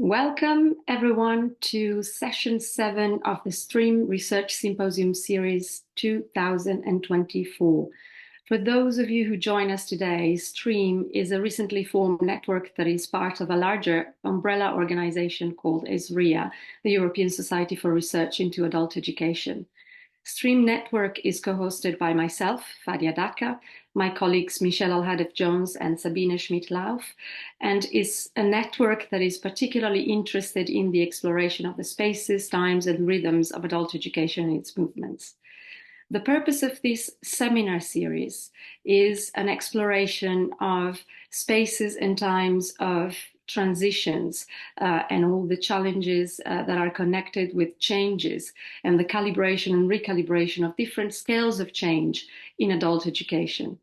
Welcome, everyone, to session 7 of the STREAM Research Symposium Series 2024. For those of you who join us today, STREAM is a recently formed network that is part of a larger umbrella organization called ESREA, the European Society for Research into Adult Education. STREAM Network is co-hosted by myself, Fadia Dacca, my colleagues Michelle Alhadeff-Jones and Sabine Schmidt-Lauf, and is a network that is particularly interested in the exploration of the spaces, times, and rhythms of adult education and its movements. The purpose of this seminar series is an exploration of spaces and times of transitions and all the challenges that are connected with changes and the calibration and recalibration of different scales of change in adult education.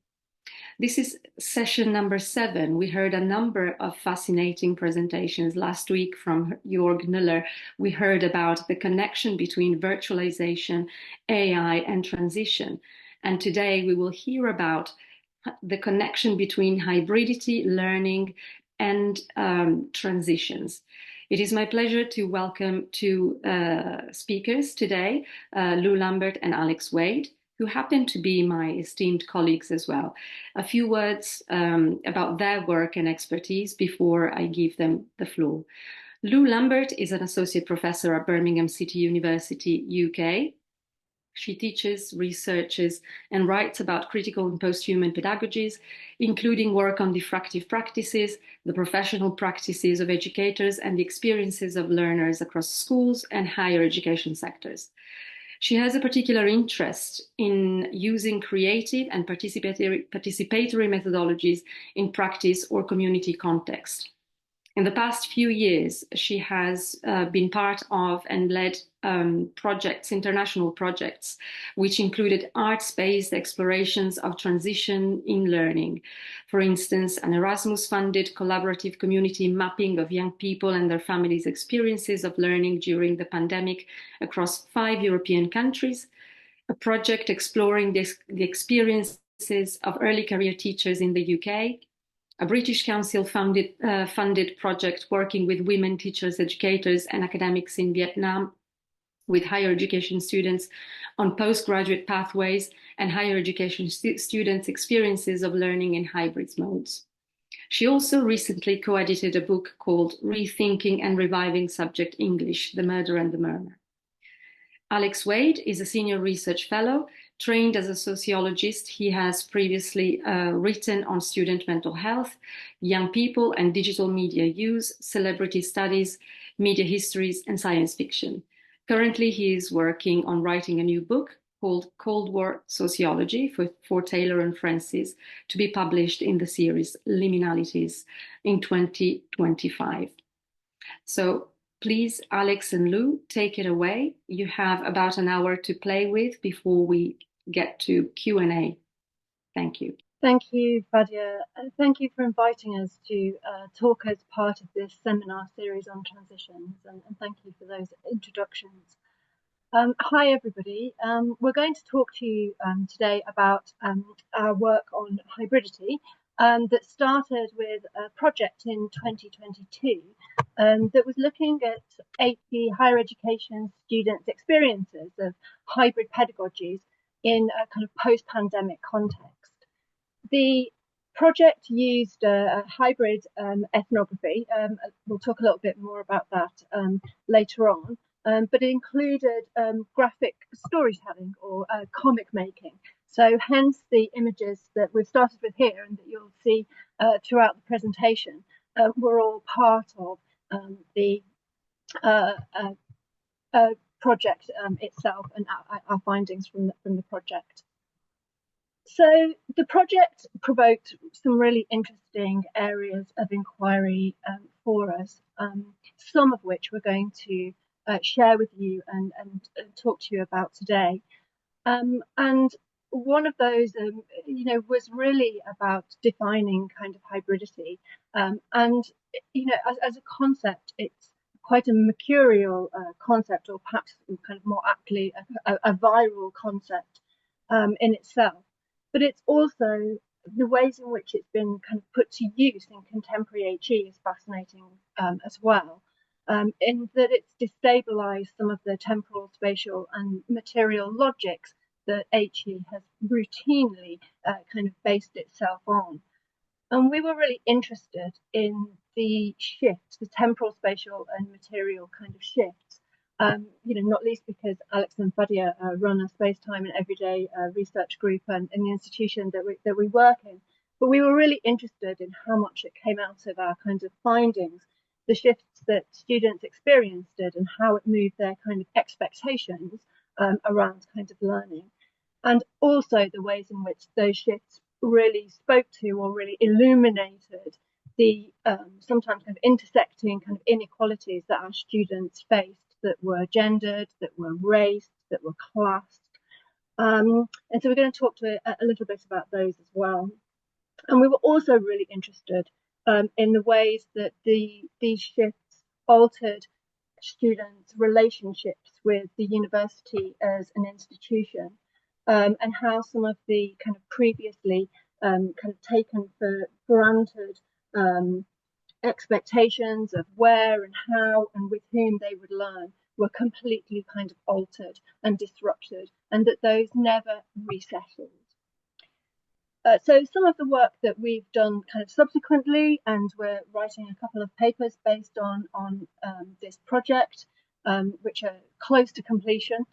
This is session number 7. We heard a number of fascinating presentations last week from Jörg Müller. We heard about the connection between virtualization, AI, and transition. And today we will hear about the connection between hybridity, learning, and transitions. It is my pleasure to welcome two speakers today, Lou Lambert and Alex Wade, who happen to be my esteemed colleagues as well. A few words about their work and expertise before I give them the floor. Lou Lambert is an associate professor at Birmingham City University, UK. She teaches, researches, and writes about critical and post-human pedagogies, including work on diffractive practices, the professional practices of educators, and the experiences of learners across schools and higher education sectors. She has a particular interest in using creative and participatory methodologies in practice or community context. In the past few years, she has been part of and led projects, international projects, which included arts-based explorations of transition in learning. For instance, an Erasmus-funded collaborative community mapping of young people and their families' experiences of learning during the pandemic across 5 European countries, a project exploring the experiences of early career teachers in the UK, a British Council funded project working with women teachers, educators, and academics in Vietnam with higher education students on postgraduate pathways and higher education students' experiences of learning in hybrid modes. She also recently co-edited a book called Rethinking and Reviving Subject English, The Murder and the Murmur. Alex Wade is a senior research fellow. Trained as a sociologist, he has previously written on student mental health, young people and digital media use, celebrity studies, media histories, and science fiction. Currently, he is working on writing a new book called Cold War Sociology for Taylor and Francis, to be published in the series Liminalities in 2025. So please, Alex and Lou, take it away. You have about an hour to play with before we get to Q&A. Thank you. Thank you, Fadia. Thank you for inviting us to talk as part of this seminar series on transitions, and thank you for those introductions. Hi, everybody. We're going to talk to you today about our work on hybridity that started with a project in 2022 that was looking at 80 higher education students' experiences of hybrid pedagogies in a kind of post-pandemic context. The project used a hybrid ethnography. We'll talk a little bit more about that later on, but it included graphic storytelling or comic making. So hence the images that we've started with here and that you'll see throughout the presentation were all part of the project itself and our findings from the project. So the project provoked some really interesting areas of inquiry for us, some of which we're going to share with you and talk to you about today. And one of those, was really about defining kind of hybridity. And, as a concept, it's quite a mercurial concept, or perhaps kind of more aptly a viral concept in itself. But it's also the ways in which it's been kind of put to use in contemporary HE is fascinating as well. in that it's destabilized some of the temporal, spatial, and material logics that HE has routinely kind of based itself on. And we were really interested in the shifts, the temporal, spatial, and material kind of shifts. Not least because Alex and Fadia run a space-time and everyday research group and in the institution that we work in. But we were really interested in how much it came out of our kinds of findings, the shifts that students experienced it, and how it moved their kind of expectations around kind of learning, and also the ways in which those shifts really spoke to or really illuminated the sometimes kind of intersecting kind of inequalities that our students faced, that were gendered, that were raced, that were classed. And so we're going to talk to a little bit about those as well. And we were also really interested in the ways that these shifts altered students' relationships with the university as an institution, and how some of the kind of previously kind of taken for granted expectations of where and how and with whom they would learn were completely kind of altered and disrupted, and that those never resettled. So some of the work that we've done kind of subsequently, and we're writing a couple of papers based on this project, which are close to completion,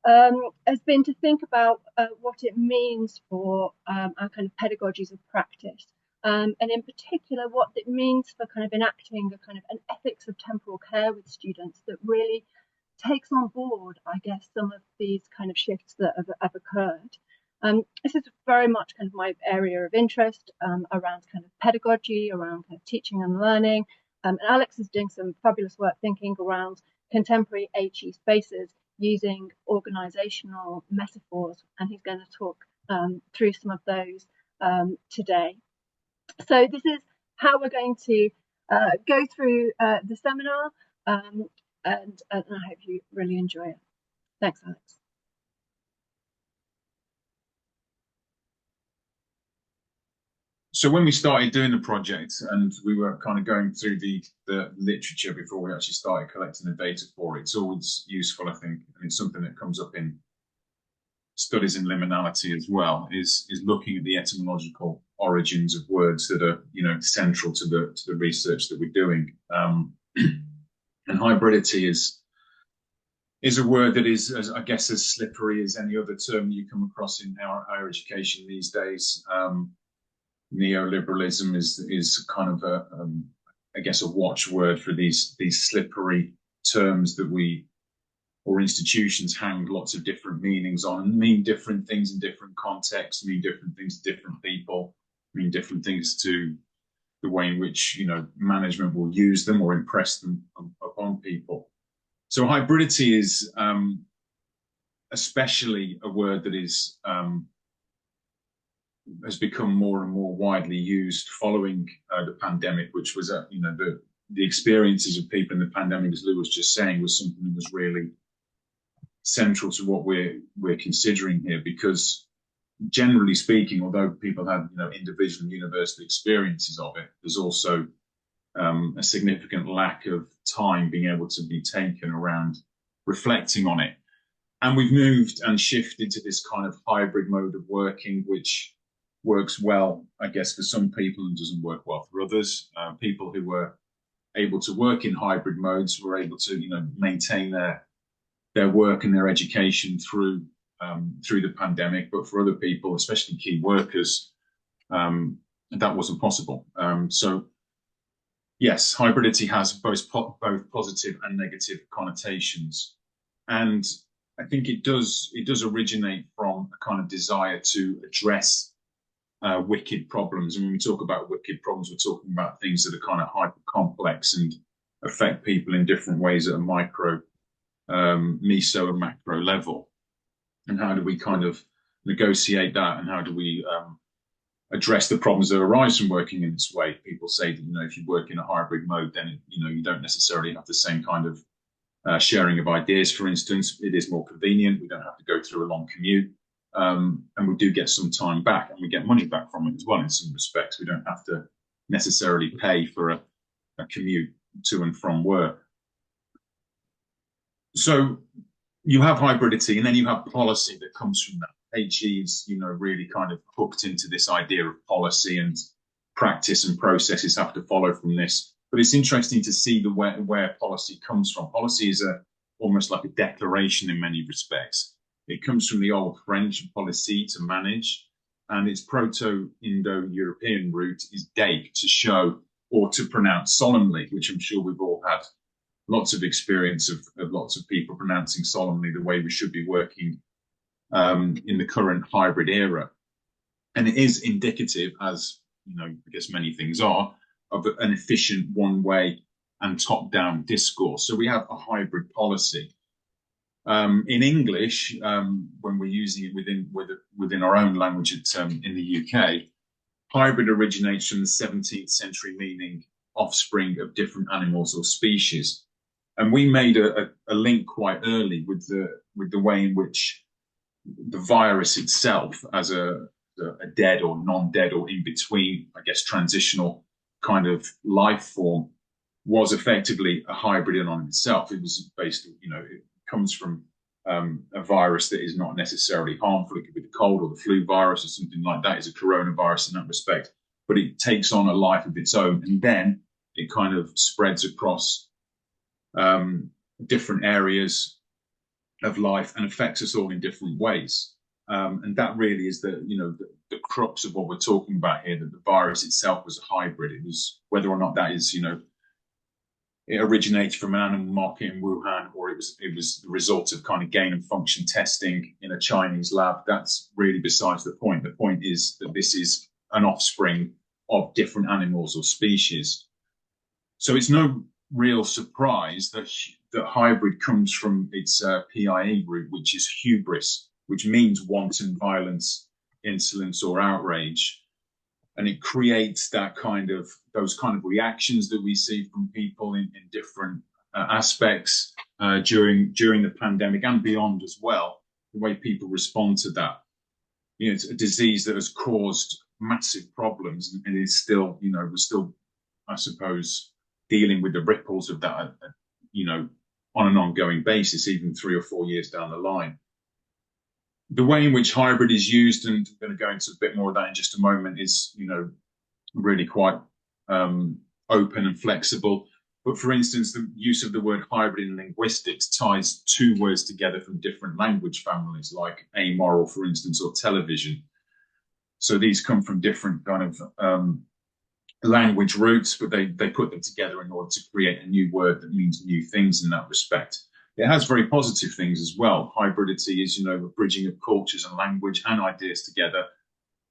has been to think about what it means for our kind of pedagogies of practice, and in particular what it means for kind of enacting a kind of an ethics of temporal care with students that really takes on board, I guess, some of these kind of shifts that have occurred. This is very much kind of my area of interest around kind of pedagogy, around kind of teaching and learning. And Alex is doing some fabulous work thinking around contemporary HE spaces using organisational metaphors, and he's going to talk through some of those today. So this is how we're going to go through the seminar, and I hope you really enjoy it. Thanks, Alex. So when we started doing the project, and we were kind of going through the literature before we actually started collecting the data for it, it's always useful, I think, and it's something that comes up in studies in liminality as well, is looking at the etymological origins of words that are, central to the research that we're doing. And hybridity is a word that is, I guess, as slippery as any other term you come across in our higher education these days. Neoliberalism is kind of I guess, a watchword for these slippery terms that we or institutions hang lots of different meanings on, and mean different things in different contexts, mean different things to different people, mean different things to the way in which management will use them or impress them upon people. So hybridity is especially a word that is has become more and more widely used following the pandemic, which was the experiences of people in the pandemic, as Lou was just saying, was something that was really central to what we're considering here, because generally speaking, although people have individual university experiences of it, there's also a significant lack of time being able to be taken around reflecting on it. And we've moved and shifted to this kind of hybrid mode of working, which works well, I guess, for some people and doesn't work well for others. People who were able to work in hybrid modes were able to maintain their work and their education through the pandemic, but for other people, especially key workers, that wasn't possible. So yes, hybridity has both positive and negative connotations, and I think it does originate from a kind of desire to address wicked problems. And when we talk about wicked problems, we're talking about things that are kind of hyper complex and affect people in different ways at a micro, meso and macro level. And how do we kind of negotiate that, and how do we address the problems that arise from working in this way? People say that if you work in a hybrid mode, then you don't necessarily have the same kind of sharing of ideas. For instance, it is more convenient. We don't have to go through a long commute, and we do get some time back, and we get money back from it as well in some respects. We don't have to necessarily pay for a commute to and from work. So you have hybridity, and then you have policy that comes from that. HE is, really kind of hooked into this idea of policy, and practice and processes have to follow from this. But it's interesting to see where policy comes from. Policy is almost like a declaration in many respects. It comes from the old French policy, to manage, and its Proto-Indo-European root is date, to show or to pronounce solemnly, which I'm sure we've all had lots of experience of lots of people pronouncing solemnly the way we should be working in the current hybrid era. And it is indicative, as I guess many things are, of an efficient one-way and top-down discourse. So we have a hybrid policy. In English, when we're using it within our own language in the UK, hybrid originates from the 17th century meaning offspring of different animals or species. And we made a link quite early with the way in which the virus itself, as a dead or non-dead or in between, I guess, transitional kind of life form, was effectively a hybrid in on itself. It was basically, it comes from a virus that is not necessarily harmful. It could be the cold or the flu virus or something like that. It's a coronavirus in that respect, but it takes on a life of its own, and then it kind of spreads across different areas of life and affects us all in different ways. And that really is the crux of what we're talking about here, that the virus itself was a hybrid. It was, whether or not that is, it originated from an animal market in Wuhan, or it was the result of kind of gain of function testing in a Chinese lab. That's really besides the point. The point is that this is an offspring of different animals or species. So it's no real surprise that hybrid comes from its PIE root, which is hubris, which means wanton violence, insolence, or outrage. And it creates those kind of reactions that we see from people in different aspects during the pandemic and beyond as well. The way people respond to that, it's a disease that has caused massive problems, and is still, we're still, I suppose, dealing with the ripples of that, on an ongoing basis, even 3 or 4 years down the line. The way in which hybrid is used, and I'm going to go into a bit more of that in just a moment, is, really quite open and flexible. But for instance, the use of the word hybrid in linguistics ties two words together from different language families, like amoral, for instance, or television. So these come from different kind of language roots, but they put them together in order to create a new word that means new things in that respect. It has very positive things as well. Hybridity is, a bridging of cultures and language and ideas together.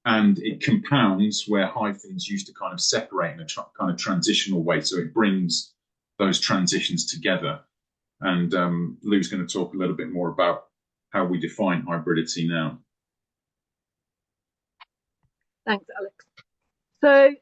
And it compounds where hyphens used to kind of separate in a kind of transitional way. So it brings those transitions together. And Lou's going to talk a little bit more about how we define hybridity now. Thanks, Alex. So,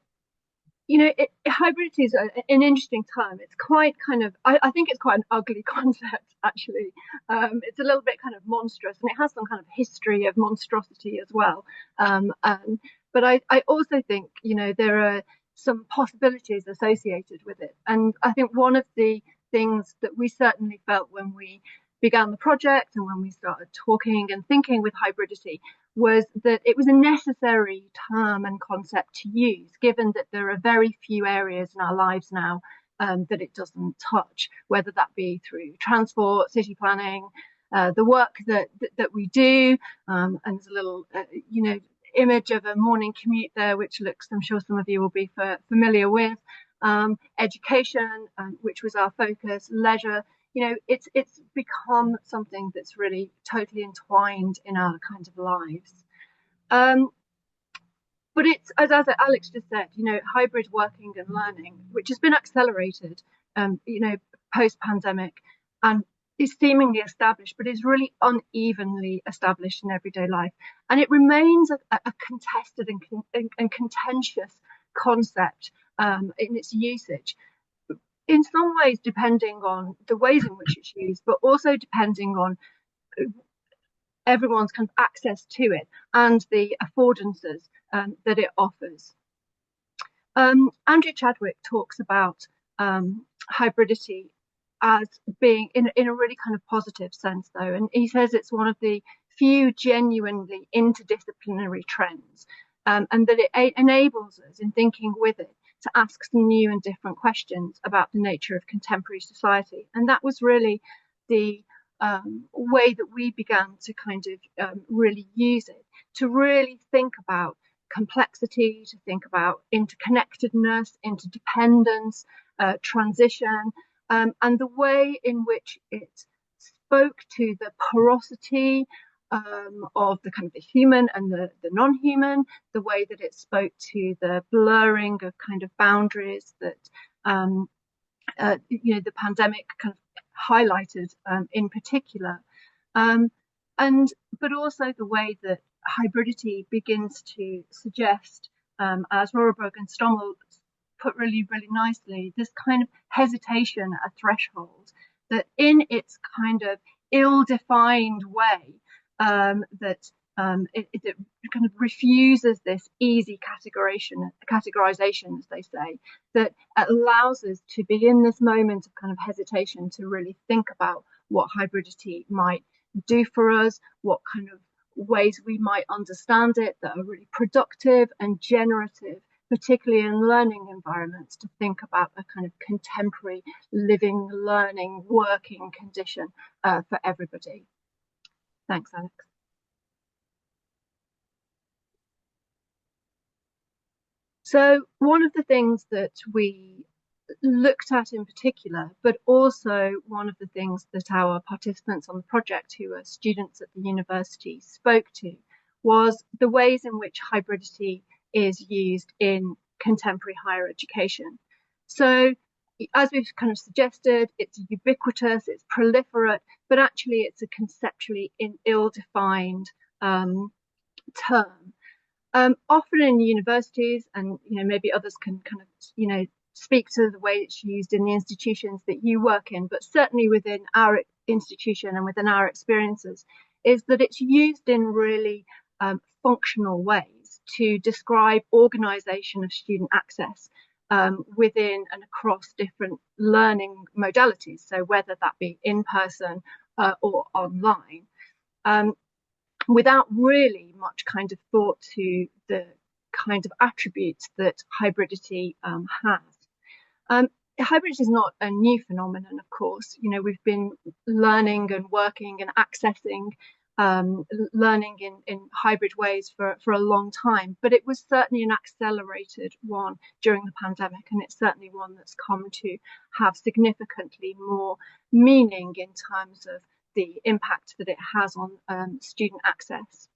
hybridity is an interesting term. It's quite kind of, I think it's quite an ugly concept, actually. It's a little bit kind of monstrous, and it has some kind of history of monstrosity as well. But I also think, there are some possibilities associated with it. And I think one of the things that we certainly felt when we began the project and when we started talking and thinking with hybridity was that it was a necessary term and concept to use, given that there are very few areas in our lives now that it doesn't touch, whether that be through transport, city planning, the work that we do. And there's a little, image of a morning commute there, which looks, I'm sure some of you will be familiar with. Education, which was our focus, leisure. It's become something that's really totally entwined in our kind of lives. But it's, as Alex just said, hybrid working and learning, which has been accelerated, post-pandemic, and is seemingly established, but is really unevenly established in everyday life. And it remains a contested and contentious concept in its usage. In some ways, depending on the ways in which it's used, but also depending on everyone's kind of access to it and the affordances that it offers. Andrew Chadwick talks about hybridity as being in a really kind of positive sense, though. And he says it's one of the few genuinely interdisciplinary trends, and that it enables us in thinking with it to ask some new and different questions about the nature of contemporary society. And that was really the way that we began to kind of really use it, to really think about complexity, to think about interconnectedness, interdependence, transition, and the way in which it spoke to the porosity of the kind of the human and the non-human, the way that it spoke to the blurring of kind of boundaries that the pandemic kind of highlighted in particular, but also the way that hybridity begins to suggest, as Rohrberg and Stommel put really, really nicely, this kind of hesitation at a threshold that in its kind of ill-defined way, it kind of refuses this easy categorization, as they say, that allows us to be in this moment of kind of hesitation to really think about what hybridity might do for us, what kind of ways we might understand it that are really productive and generative, particularly in learning environments, to think about a kind of contemporary living, learning, working condition for everybody. Thanks, Alex. So one of the things that we looked at in particular, but also one of the things that our participants on the project, who are students at the university, spoke to, was the ways in which hybridity is used in contemporary higher education. So as we've kind of suggested, it's ubiquitous, it's proliferate, but actually it's a conceptually ill-defined term. Often in universities, and maybe others can kind of speak to the way it's used in the institutions that you work in, but certainly within our institution and within our experiences, is that it's used in really functional ways to describe organisation of student access within and across different learning modalities, so whether that be in person or online, without really much kind of thought to the kind of attributes that hybridity has. Hybridity is not a new phenomenon, of course. We've been learning and working and accessing learning in hybrid ways for a long time, but it was certainly an accelerated one during the pandemic, and it's certainly one that's come to have significantly more meaning in terms of the impact that it has on student access.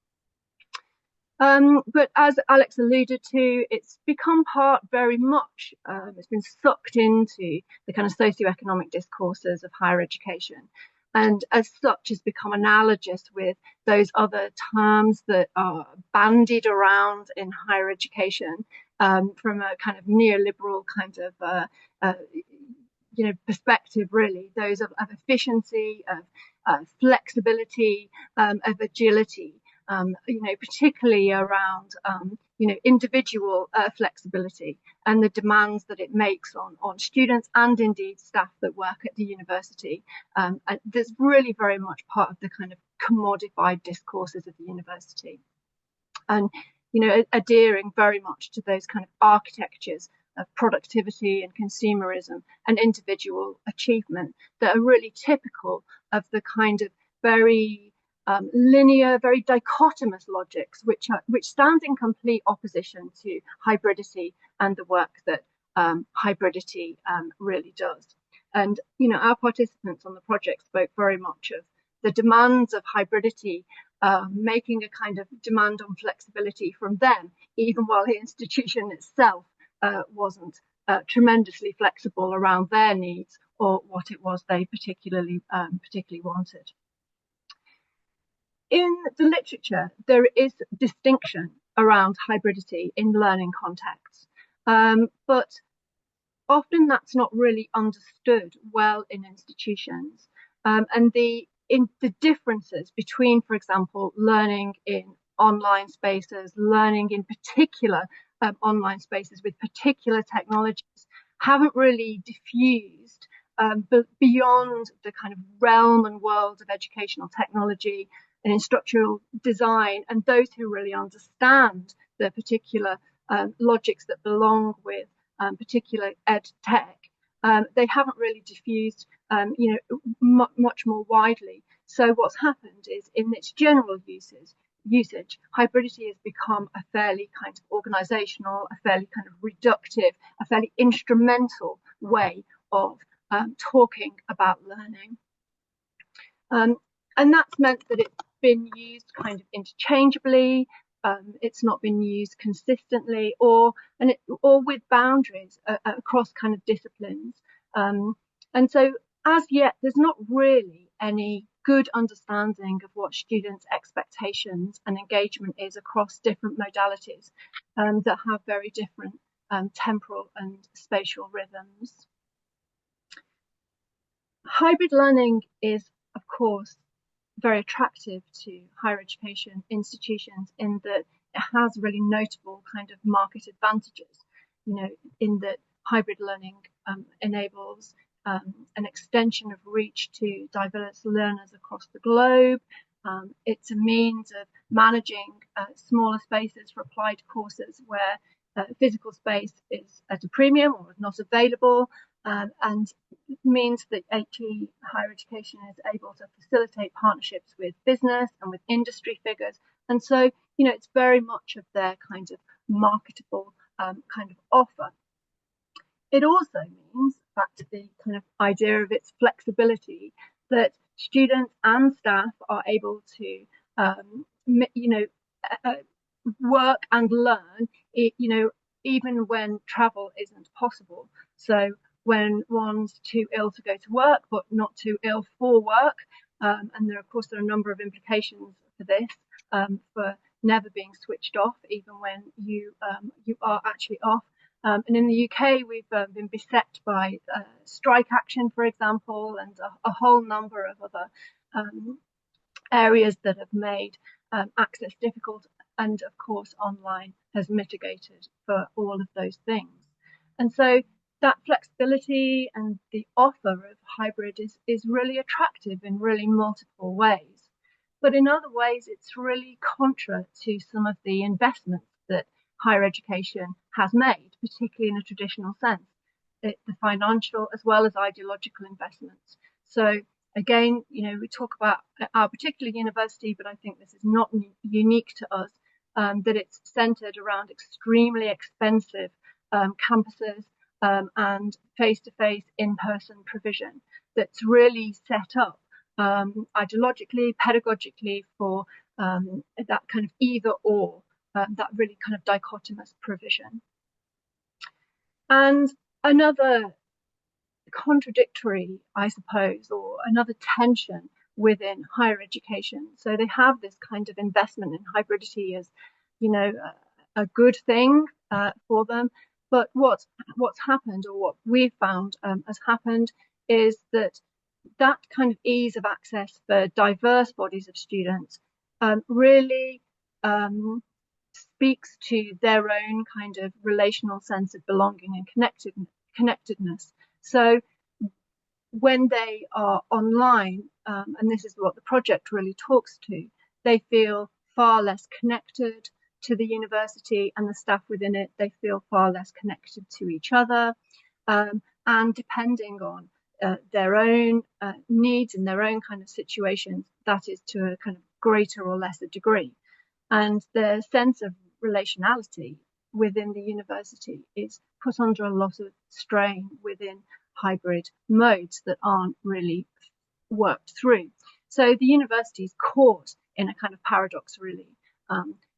But as Alex alluded to, it's become part very much, it's been sucked into the kind of socioeconomic discourses of higher education, and as such has become analogous with those other terms that are bandied around in higher education from a kind of neoliberal kind of perspective, really, those of efficiency, of flexibility, of agility, particularly around individual flexibility and the demands that it makes on students and indeed staff that work at the university. And that's really very much part of the kind of commodified discourses of the university, and adhering very much to those kind of architectures of productivity and consumerism and individual achievement that are really typical of the kind of very linear, very dichotomous logics, which stand in complete opposition to hybridity and the work that hybridity really does. And our participants on the project spoke very much of the demands of hybridity, making a kind of demand on flexibility from them, even while the institution itself wasn't tremendously flexible around their needs or what it was they particularly wanted. In the literature, there is distinction around hybridity in learning contexts, but often that's not really understood well in institutions, and the differences between, for example, learning in online spaces, learning in particular online spaces with particular technologies, haven't really diffused but beyond the kind of realm and world of educational technology and instructional design, and those who really understand the particular logics that belong with particular ed tech, they haven't really diffused much more widely. So what's happened is, in its general usage, hybridity has become a fairly kind of organisational, a fairly kind of reductive, a fairly instrumental way of talking about learning. And that's meant that it's been used kind of interchangeably. It's not been used consistently or with boundaries across kind of disciplines. And so as yet, there's not really any good understanding of what students' expectations and engagement is across different modalities that have very different temporal and spatial rhythms. Hybrid learning is, of course, very attractive to higher education institutions in that it has really notable kind of market advantages, in that hybrid learning enables an extension of reach to diverse learners across the globe. It's a means of managing smaller spaces for applied courses where physical space is at a premium or is not available, and means that HE higher education is able to facilitate partnerships with business and with industry figures. And so, it's very much of their kind of marketable kind of offer. It also means, back to the kind of idea of its flexibility, that students and staff are able to, work and learn, even when travel isn't possible. So when one's too ill to go to work, but not too ill for work, and there are a number of implications for this, for never being switched off, even when you are actually off. And in the UK, we've been beset by strike action, for example, and a whole number of other areas that have made access difficult. And of course, online has mitigated for all of those things. And so that flexibility and the offer of hybrid is really attractive in really multiple ways. But in other ways, it's really contra to some of the investments that higher education has made, particularly in a traditional sense, the financial as well as ideological investments. So again, we talk about our particular university, but I think this is not unique to us, that it's centered around extremely expensive campuses and face-to-face in-person provision that's really set up ideologically, pedagogically for that kind of either or, that really kind of dichotomous provision. And another contradictory, I suppose, or another tension within higher education. So they have this kind of investment in hybridity as, a good thing for them. But what's happened, or what we've found has happened, is that kind of ease of access for diverse bodies of students really speaks to their own kind of relational sense of belonging and connectedness. So when they are online, and this is what the project really talks to, they feel far less connected to the university and the staff within it. They feel far less connected to each other, and depending on their own needs and their own kind of situations, that is to a kind of greater or lesser degree. And the sense of relationality within the university is put under a lot of strain within hybrid modes that aren't really worked through. So the university is caught in a kind of paradox, really.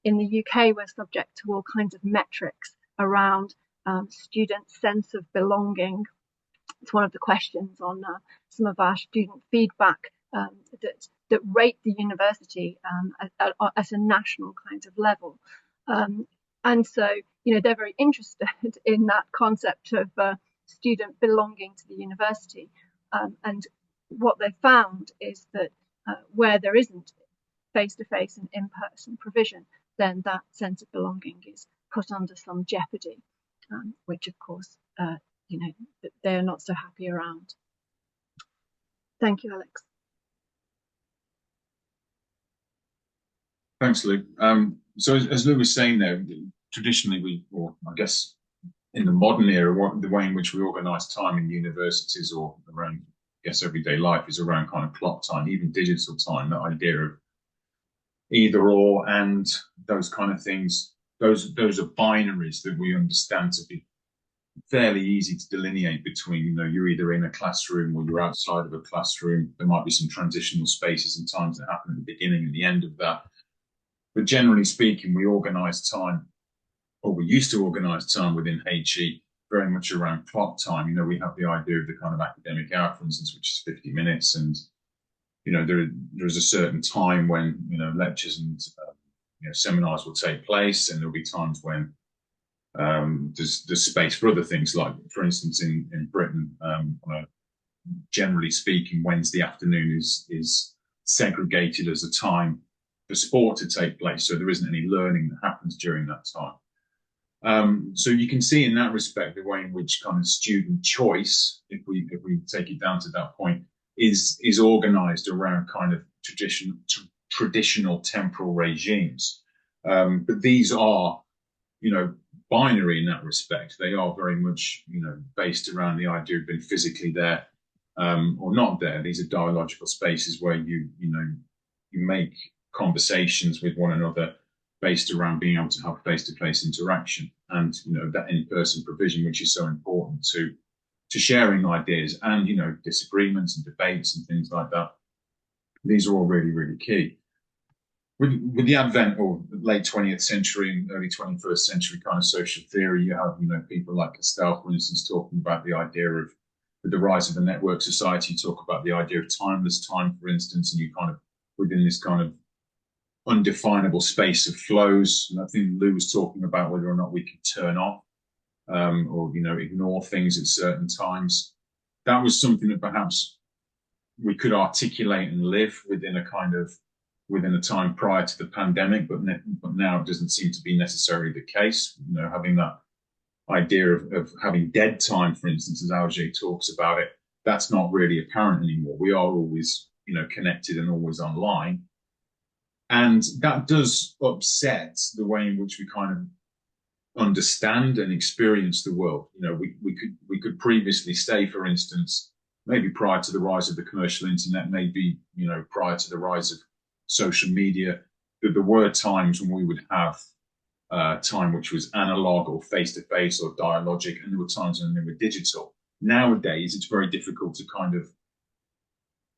In the UK, we're subject to all kinds of metrics around students' sense of belonging. It's one of the questions on some of our student feedback that rate the university at a national kind of level. And so, they're very interested in that concept of student belonging to the university. And what they found is that where there isn't face-to-face and in-person provision, then that sense of belonging is put under some jeopardy, which of course, they're not so happy around. Thank you, Alex. Thanks, Lou. So as Lou was saying there, traditionally or I guess in the modern era, the way in which we organise time in universities or around, I guess, everyday life is around kind of clock time, even digital time, that idea of either or and those kind of things. Those are binaries that we understand to be fairly easy to delineate between, you know, you're either in a classroom or you're outside of a classroom. There might be some transitional spaces and times that happen at the beginning and the end of that. But generally speaking, we organise time, or we used to organise time within HE very much around clock time. You know, we have the idea of the kind of academic hour, for instance, which is 50 minutes. And, you know, there's a certain time when, you know, lectures and seminars will take place, and there'll be times when there's space for other things, like, for instance, in Britain, generally speaking, Wednesday afternoon is segregated as a time for sport to take place, so there isn't any learning that happens during that time. So you can see in that respect the way in which kind of student choice, if we take it down to that point, is organised around kind of traditional temporal regimes. But these are, you know, binary in that respect. They are very much, you know, based around the idea of being physically there or not there. These are dialogical spaces where you make conversations with one another based around being able to have face-to-face interaction and, you know, that in-person provision, which is so important to sharing ideas and, you know, disagreements and debates and things like that. These are all really, really key. With the advent or late 20th century and early 21st century kind of social theory, you have, you know, people like Castell, for instance, talking about the idea of, with the rise of the network society, talk about the idea of timeless time, for instance, and you kind of, within this kind of undefinable space of flows. And I think Lou was talking about whether or not we could turn off or, you know, ignore things at certain times. That was something that perhaps we could articulate and live within a time prior to the pandemic, but now it doesn't seem to be necessarily the case. You know, having that idea of having dead time, for instance, as Alger talks about it, that's not really apparent anymore. We are always, you know, connected and always online. And that does upset the way in which we kind of understand and experience the world. You know, we could previously say, for instance, maybe prior to the rise of the commercial internet, maybe, you know, prior to the rise of social media, that there were times when we would have time which was analog or face-to-face or dialogic, and there were times when they were digital. Nowadays, it's very difficult to kind of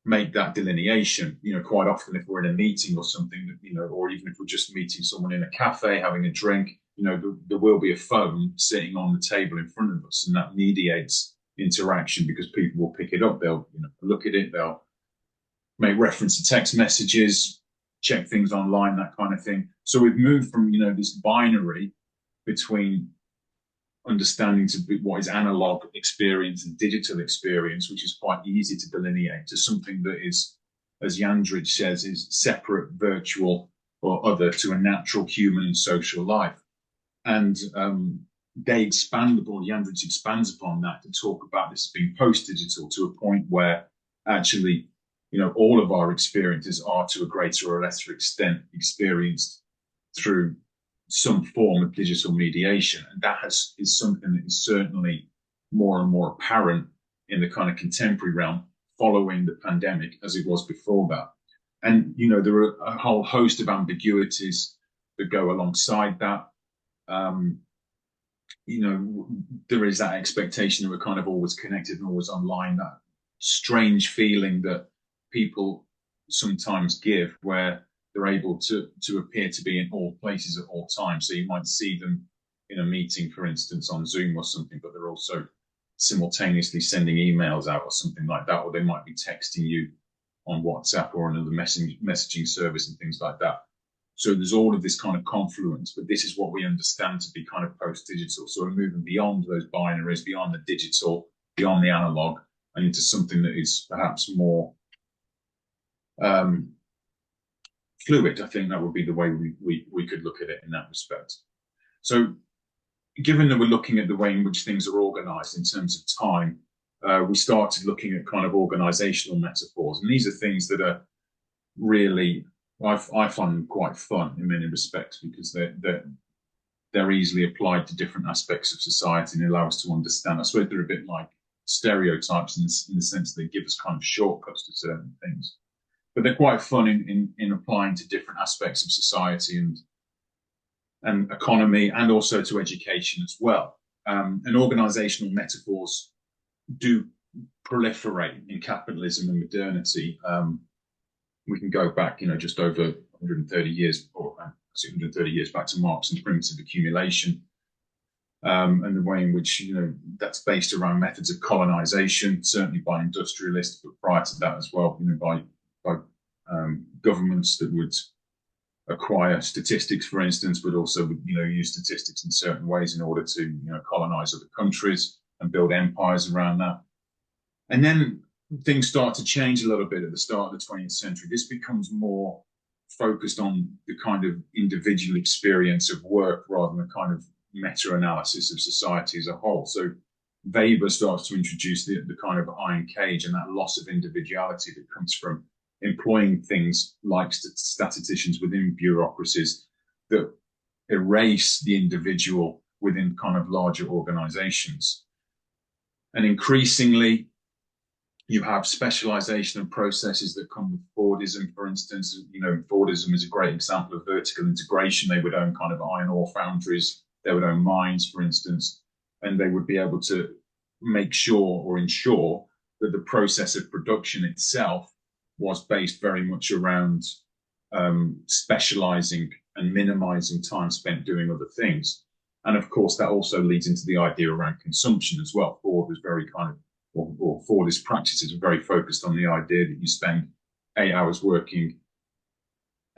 make that delineation. You know, quite often if we're in a meeting or something, you know, or even if we're just meeting someone in a cafe having a drink, you know, there will be a phone sitting on the table in front of us, and that mediates interaction because people will pick it up. They'll, you know, look at it, they'll make reference to text messages, check things online, that kind of thing. So we've moved from, you know, this binary between understanding to what is analog experience and digital experience, which is quite easy to delineate, to something that is, as Jandrich says, is separate, virtual, or other to a natural human and social life. And they expand upon, Jandrich expands upon that to talk about this being post-digital to a point where actually, you know, all of our experiences are to a greater or lesser extent experienced through some form of digital mediation. And that is something that is certainly more and more apparent in the kind of contemporary realm following the pandemic as it was before that. And, you know, there are a whole host of ambiguities that go alongside that. You know, there is that expectation that we're kind of always connected and always online, that strange feeling that people sometimes give where they're able to appear to be in all places at all times. So you might see them in a meeting, for instance, on Zoom or something, but they're also simultaneously sending emails out or something like that, or they might be texting you on WhatsApp or another messaging service and things like that. So there's all of this kind of confluence, but this is what we understand to be kind of post-digital. So we're moving beyond those binaries, beyond the digital, beyond the analog, and into something that is perhaps more fluid. I think that would be the way we could look at it in that respect. So given that we're looking at the way in which things are organized in terms of time, we started looking at kind of organisational metaphors. And these are things that are really, I find them quite fun in many respects, because they're easily applied to different aspects of society and allow us to understand. I suppose they're a bit like stereotypes in the sense they give us kind of shortcuts to certain things. But they're quite fun in applying to different aspects of society and economy, and also to education as well. And organisational metaphors do proliferate in capitalism and modernity. We can go back, just over 130 years, or 130 years back to Marx and primitive accumulation, and the way in which, that's based around methods of colonization, certainly by industrialists, but prior to that as well, by governments that would acquire statistics, for instance, but also would, use statistics in certain ways in order to, colonize other countries and build empires around that. And then things start to change a little bit at the start of the 20th century. This becomes more focused on the kind of individual experience of work rather than a kind of meta-analysis of society as a whole. So Weber starts to introduce the kind of iron cage and that loss of individuality that comes from employing things like statisticians within bureaucracies that erase the individual within kind of larger organizations. And increasingly, you have specialization of processes that come with Fordism, for instance. Fordism is a great example of vertical integration. They would own kind of iron ore foundries, they would own mines, for instance, and they would be able to make sure or ensure that the process of production itself was based very much around specializing and minimizing time spent doing other things. And of course, that also leads into the idea around consumption as well. Ford was very kind of, or Fordist practices are very focused on the idea that you spend 8 hours working,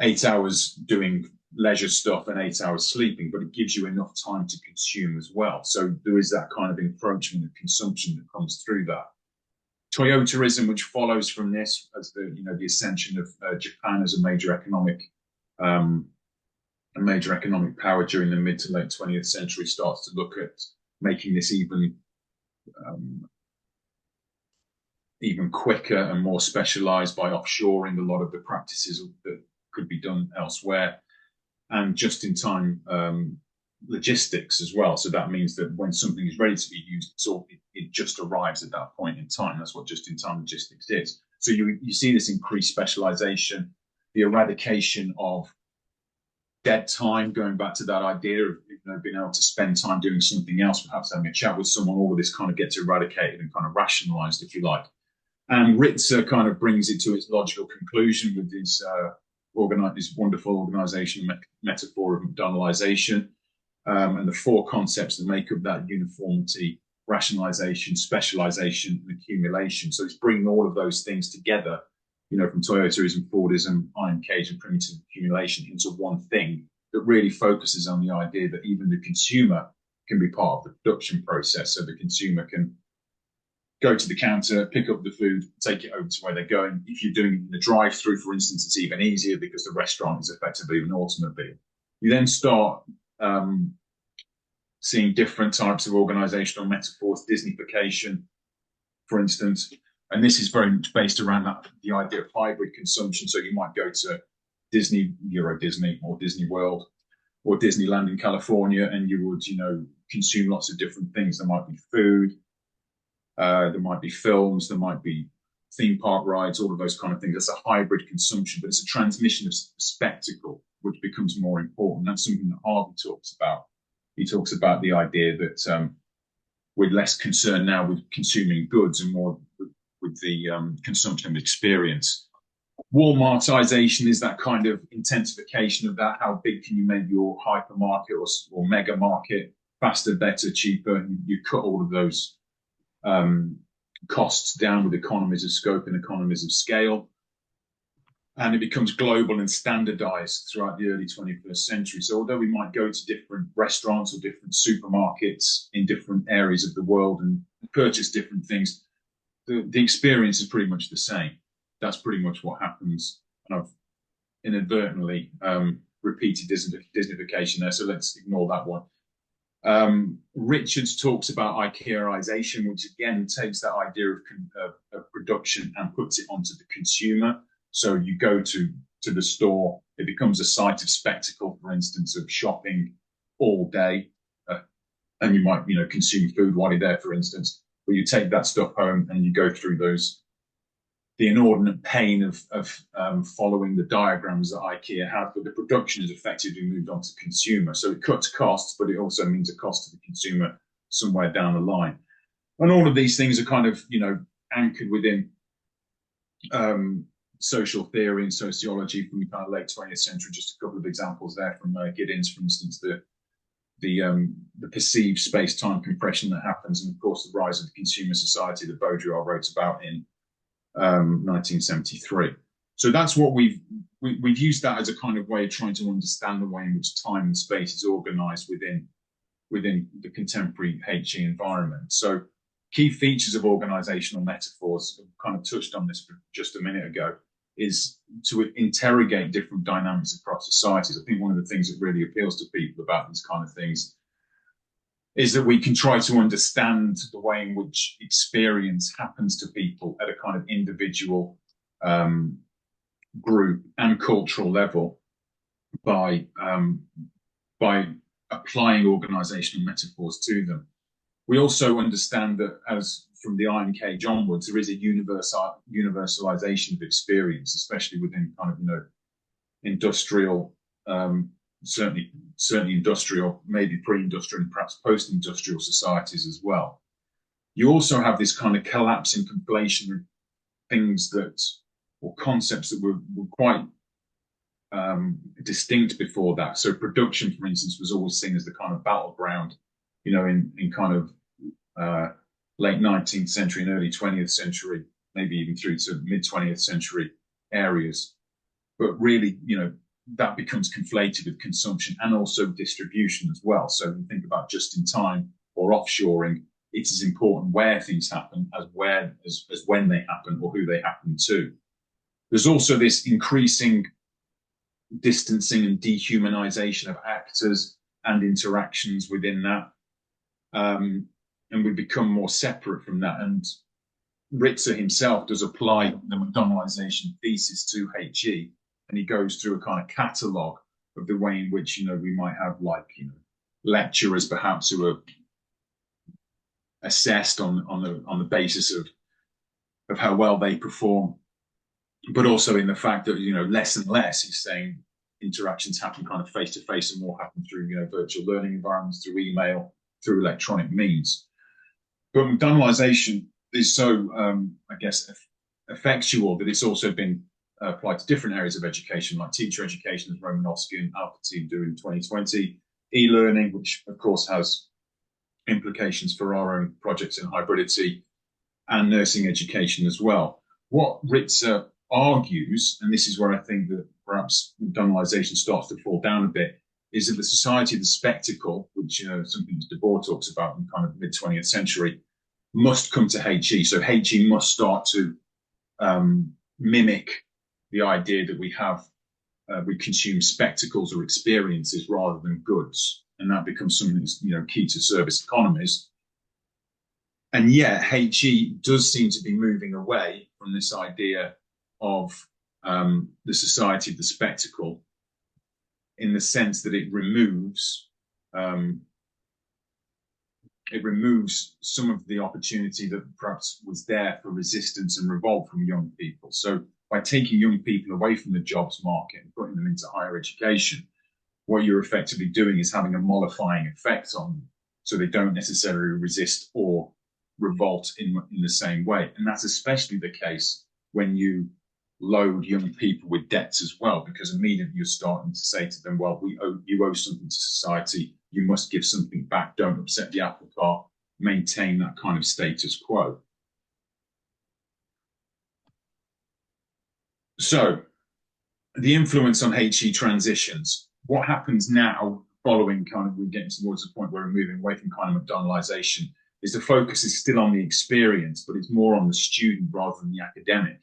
8 hours doing leisure stuff and 8 hours sleeping, but it gives you enough time to consume as well. So there is that kind of encroachment of consumption that comes through that. Toyotaism, which follows from this as the ascension of Japan as a major economic power during the mid to late 20th century, starts to look at making this even quicker and more specialized by offshoring a lot of the practices that could be done elsewhere, and just-in-time logistics as well. So that means that when something is ready to be used, it just arrives at that point in time. That's what just-in-time logistics is. So you see this increased specialization, the eradication of dead time, going back to that idea of being able to spend time doing something else, perhaps having a chat with someone. All of this kind of gets eradicated and kind of rationalized, if you like. And Ritzer kind of brings it to its logical conclusion with this wonderful organizational metaphor of modalization, and the four concepts that make up that: uniformity, rationalization, specialization, and accumulation. So it's bringing all of those things together, from Toyotaism, Fordism, iron cage, and primitive accumulation into one thing that really focuses on the idea that even the consumer can be part of the production process. So the consumer can go to the counter, pick up the food, take it over to where they're going. If you're doing the drive-through, for instance, it's even easier because the restaurant is effectively an automobile. You then start seeing different types of organizational metaphors, Disneyfication, for instance. And this is very much based around the idea of hybrid consumption. So you might go to Disney, Euro Disney, or Disney World, or Disneyland in California, and you would, consume lots of different things. There might be food, there might be films, there might be theme park rides, all of those kind of things. That's a hybrid consumption, but it's a transmission of spectacle, which becomes more important. That's something that Harvey talks about. He talks about the idea that we're less concerned now with consuming goods and more with the consumption of experience. Walmartization is that kind of intensification of that. How big can you make your hypermarket or mega market? Faster, better, cheaper. You cut all of those costs down with economies of scope and economies of scale. And it becomes global and standardized throughout the early 21st century. So although we might go to different restaurants or different supermarkets in different areas of the world and purchase different things, the experience is pretty much the same. That's pretty much what happens. And I've inadvertently repeated Disneyfication there, so let's ignore that one. Richards talks about IKEAization, which again takes that idea of production and puts it onto the consumer. So you go to the store, it becomes a site of spectacle, for instance, of shopping all day, and you might, consume food while you're there, for instance. But you take that stuff home and you go through the inordinate pain of following the diagrams that IKEA have, but the production is effectively moved on to consumer. So it cuts costs, but it also means a cost to the consumer somewhere down the line. And all of these things are kind of, anchored within social theory and sociology from the kind of late 20th century. Just a couple of examples there from Giddens, for instance, the perceived space-time compression that happens, and of course the rise of the consumer society that Baudrillard wrote about in 1973. So that's what we've used that as a kind of way of trying to understand the way in which time and space is organized within the contemporary HE environment. So key features of organizational metaphors, I've kind of touched on this just a minute ago, is to interrogate different dynamics across societies. I think one of the things that really appeals to people about these kind of things is that we can try to understand the way in which experience happens to people at a kind of individual, group and cultural level by applying organizational metaphors to them. We also understand that, as from the Iron Cage onwards, there is a universalization of experience, especially within kind of, industrial, certainly industrial, maybe pre-industrial and perhaps post-industrial societies as well. You also have this kind of collapse and conflation of things or concepts that were quite distinct before that. So production, for instance, was always seen as the kind of battleground, in kind of late 19th century and early 20th century, maybe even through to mid 20th century areas. But really, that becomes conflated with consumption and also distribution as well. So when you think about just in time or offshoring, it's as important where things happen as when they happen or who they happen to. There's also this increasing distancing and dehumanization of actors and interactions within that. And we become more separate from that. And Ritzer himself does apply the McDonaldization thesis to HE, and he goes through a kind of catalogue of the way in which, we might have lecturers perhaps who are assessed on the basis of how well they perform, but also in the fact that, less and less, he's saying interactions happen kind of face to face and more happen through, virtual learning environments, through email, through electronic means. But McDonaldization is so, effectual that it's also been applied to different areas of education, like teacher education, as Romanowski and Albertine do in 2020, e-learning, which of course has implications for our own projects in hybridity, and nursing education as well. What Ritzer argues, and this is where I think that perhaps McDonaldization starts to fall down a bit, is that the society of the spectacle, which something that De Boer talks about in kind of mid 20th century, must come to HE. So HE must start to mimic the idea that we consume spectacles or experiences rather than goods, and that becomes something that's key to service economies. And yet HE does seem to be moving away from this idea of the society of the spectacle, in the sense that it removes some of the opportunity that perhaps was there for resistance and revolt from young people. So by taking young people away from the jobs market and putting them into higher education, what you're effectively doing is having a mollifying effect on them, so they don't necessarily resist or revolt in the same way. And that's especially the case when you load young people with debts as well, because immediately you're starting to say to them, well, you owe something to society, you must give something back, don't upset the apple cart, maintain that kind of status quo. So the influence on HE transitions, what happens now following we're getting towards the point where we're moving away from kind of McDonaldization, is the focus is still on the experience, but it's more on the student rather than the academic.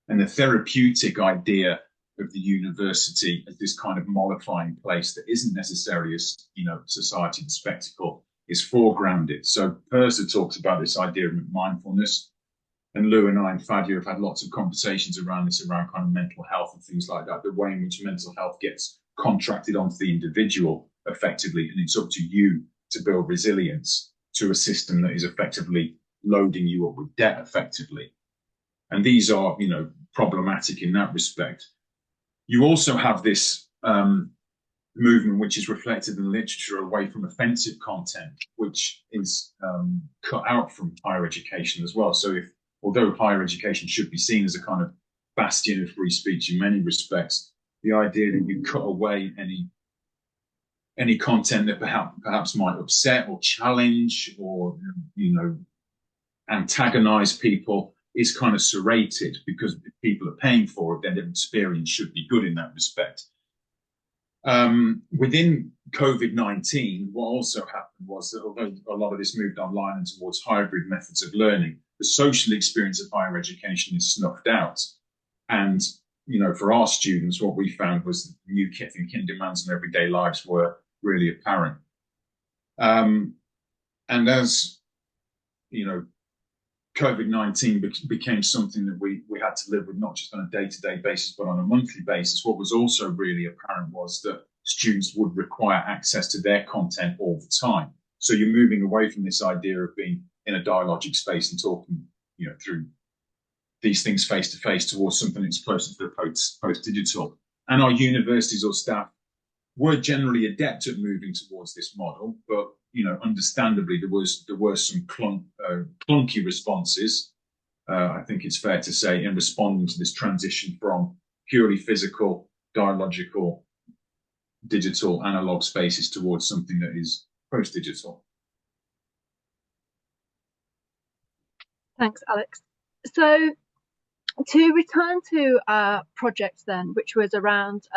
And the therapeutic idea of the university as this kind of mollifying place that isn't necessarily as, you know, society, the spectacle, is foregrounded. So Persa talks about this idea of mindfulness, and Lou and I and Fadia have had lots of conversations around this, around kind of mental health and things like that, the way in which mental health gets contracted onto the individual effectively, and it's up to you to build resilience to a system that is effectively loading you up with debt effectively. And these are, you know, problematic in that respect. You also have this movement which is reflected in literature away from offensive content, which is cut out from higher education as well. So although higher education should be seen as a kind of bastion of free speech in many respects, the idea that you cut away any content that perhaps might upset or challenge or, you know, antagonize people is kind of serrated, because if people are paying for it, then their experience should be good in that respect. Within COVID-19, what also happened was that although a lot of this moved online and towards hybrid methods of learning, the social experience of higher education is snuffed out. And, you know, for our students, what we found was that new thinking demands in everyday lives were really apparent. And as, you know, COVID-19 became something that we had to live with, not just on a day-to-day basis, but on a monthly basis. What was also really apparent was that students would require access to their content all the time. So you're moving away from this idea of being in a dialogic space and talking, you know, through these things face to face towards something that's closer to the post-digital. And our universities or staff were generally adept at moving towards this model, but, you know, understandably there were some clunky responses. I think it's fair to say, in responding to this transition from purely physical, dialogical, digital, analog spaces towards something that is post-digital. Thanks, Alex. So to return to our project then, which was around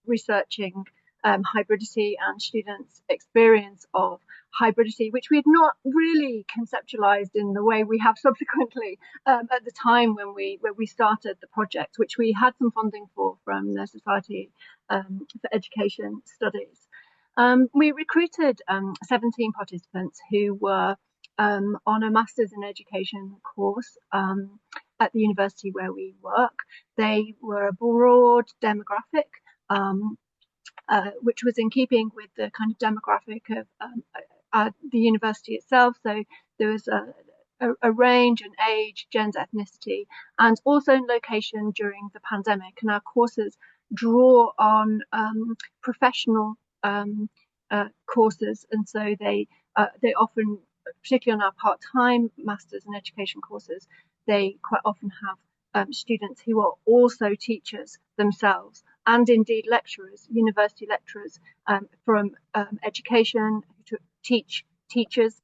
researching hybridity and students' experience of hybridity, which we had not really conceptualized in the way we have subsequently at the time when we started the project, which we had some funding for from the Society for Education Studies. We recruited 17 participants who were on a Masters in Education course at the university where we work. They were a broad demographic, which was in keeping with the kind of demographic of the university itself. So there was a range in age, gender, ethnicity, and also in location during the pandemic. And our courses draw on professional courses, and so they often, particularly on our part-time Masters in Education courses, they quite often have students who are also teachers themselves, and indeed lecturers, university lecturers from education, to teach teachers,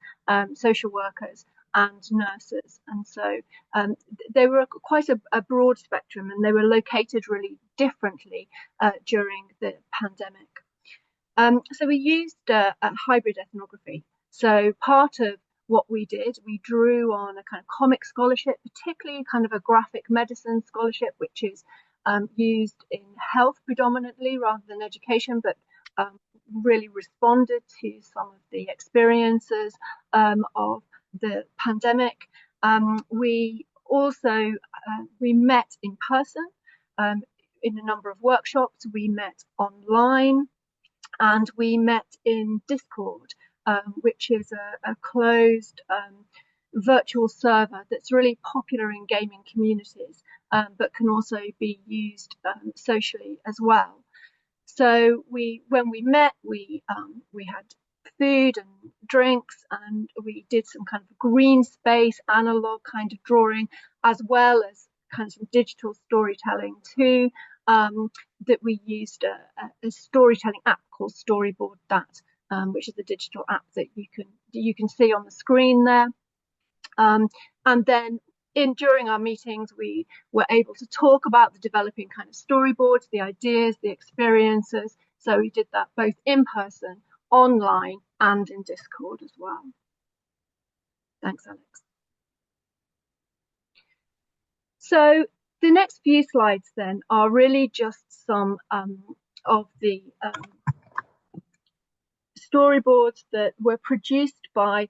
social workers and nurses. And so they were quite a broad spectrum, and they were located really differently during the pandemic. So we used a hybrid ethnography. So part of what we did, we drew on a kind of comic scholarship, particularly kind of a graphic medicine scholarship, which is used in health predominantly rather than education, but really responded to some of the experiences of the pandemic. We also we met in person in a number of workshops. We met online, and we met in Discord, which is a closed virtual server that's really popular in gaming communities, but can also be used socially as well. So when we met, we had food and drinks, and we did some kind of green space analog kind of drawing, as well as kind of some digital storytelling too. That we used a storytelling app called Storyboard That, which is a digital app that you can see on the screen there. And then during our meetings, we were able to talk about the developing kind of storyboards, the ideas, the experiences. So we did that both in person, online, and in Discord as well. Thanks, Alex. So the next few slides then are really just some of the storyboards that were produced by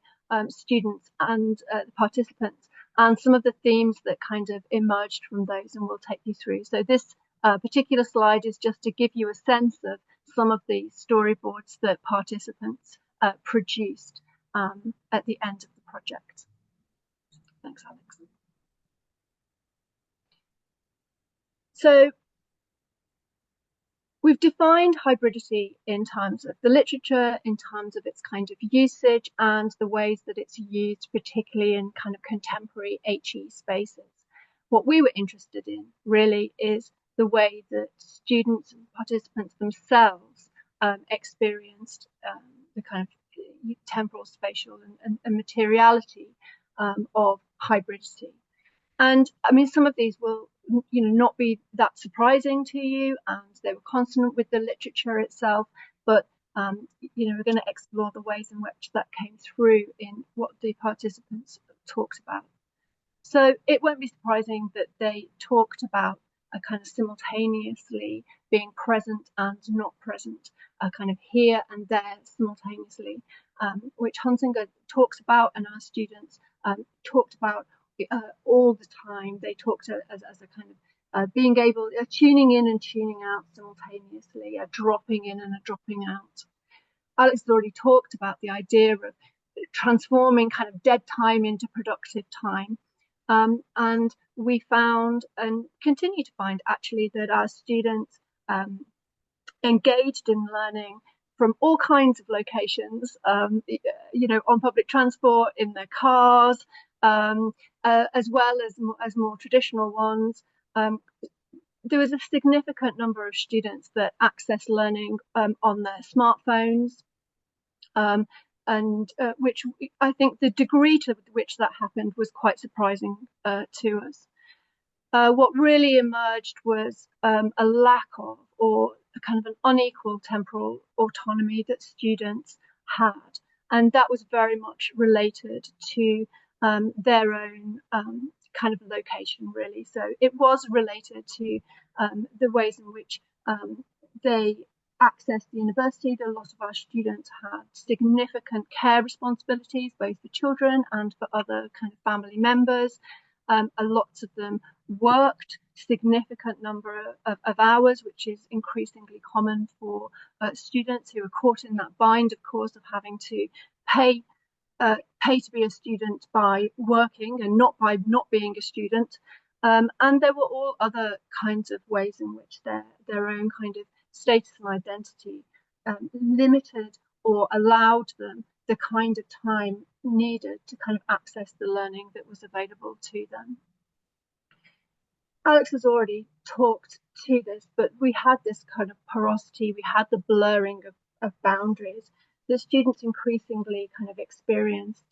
students and participants, and some of the themes that kind of emerged from those, and we'll take you through. So this particular slide is just to give you a sense of some of the storyboards that participants produced at the end of the project. Thanks, Alex. So we've defined hybridity in terms of the literature, in terms of its kind of usage and the ways that it's used, particularly in kind of contemporary HE spaces. What we were interested in really is the way that students and participants themselves experienced the kind of temporal, spatial and materiality of hybridity. And I mean, some of these will not be that surprising to you, and they were consonant with the literature itself, but we're going to explore the ways in which that came through in what the participants talked about. So it won't be surprising that they talked about a kind of simultaneously being present and not present, a kind of here and there simultaneously, which Hunsinger talks about, and our students talked about all the time. They talked as a kind of being able, tuning in and tuning out simultaneously, dropping in and dropping out. Alex has already talked about the idea of transforming kind of dead time into productive time. And we found and continue to find actually that our students engaged in learning from all kinds of locations, on public transport, in their cars, as well as more traditional ones. There was a significant number of students that accessed learning on their smartphones, and which I think the degree to which that happened was quite surprising to us. What really emerged was a lack of, or a kind of an unequal temporal autonomy that students had, and that was very much related to their own kind of location, really. So it was related to the ways in which they accessed the university. A lot of our students had significant care responsibilities, both for children and for other kind of family members. A lot of them worked significant number of hours, which is increasingly common for students who are caught in that bind, of course, of having to pay to be a student by working and not by not being a student. And there were all other kinds of ways in which their own kind of status and identity limited or allowed them the kind of time needed to kind of access the learning that was available to them. Alex has already talked to this, but we had this kind of porosity, we had the blurring of boundaries. The students increasingly kind of experienced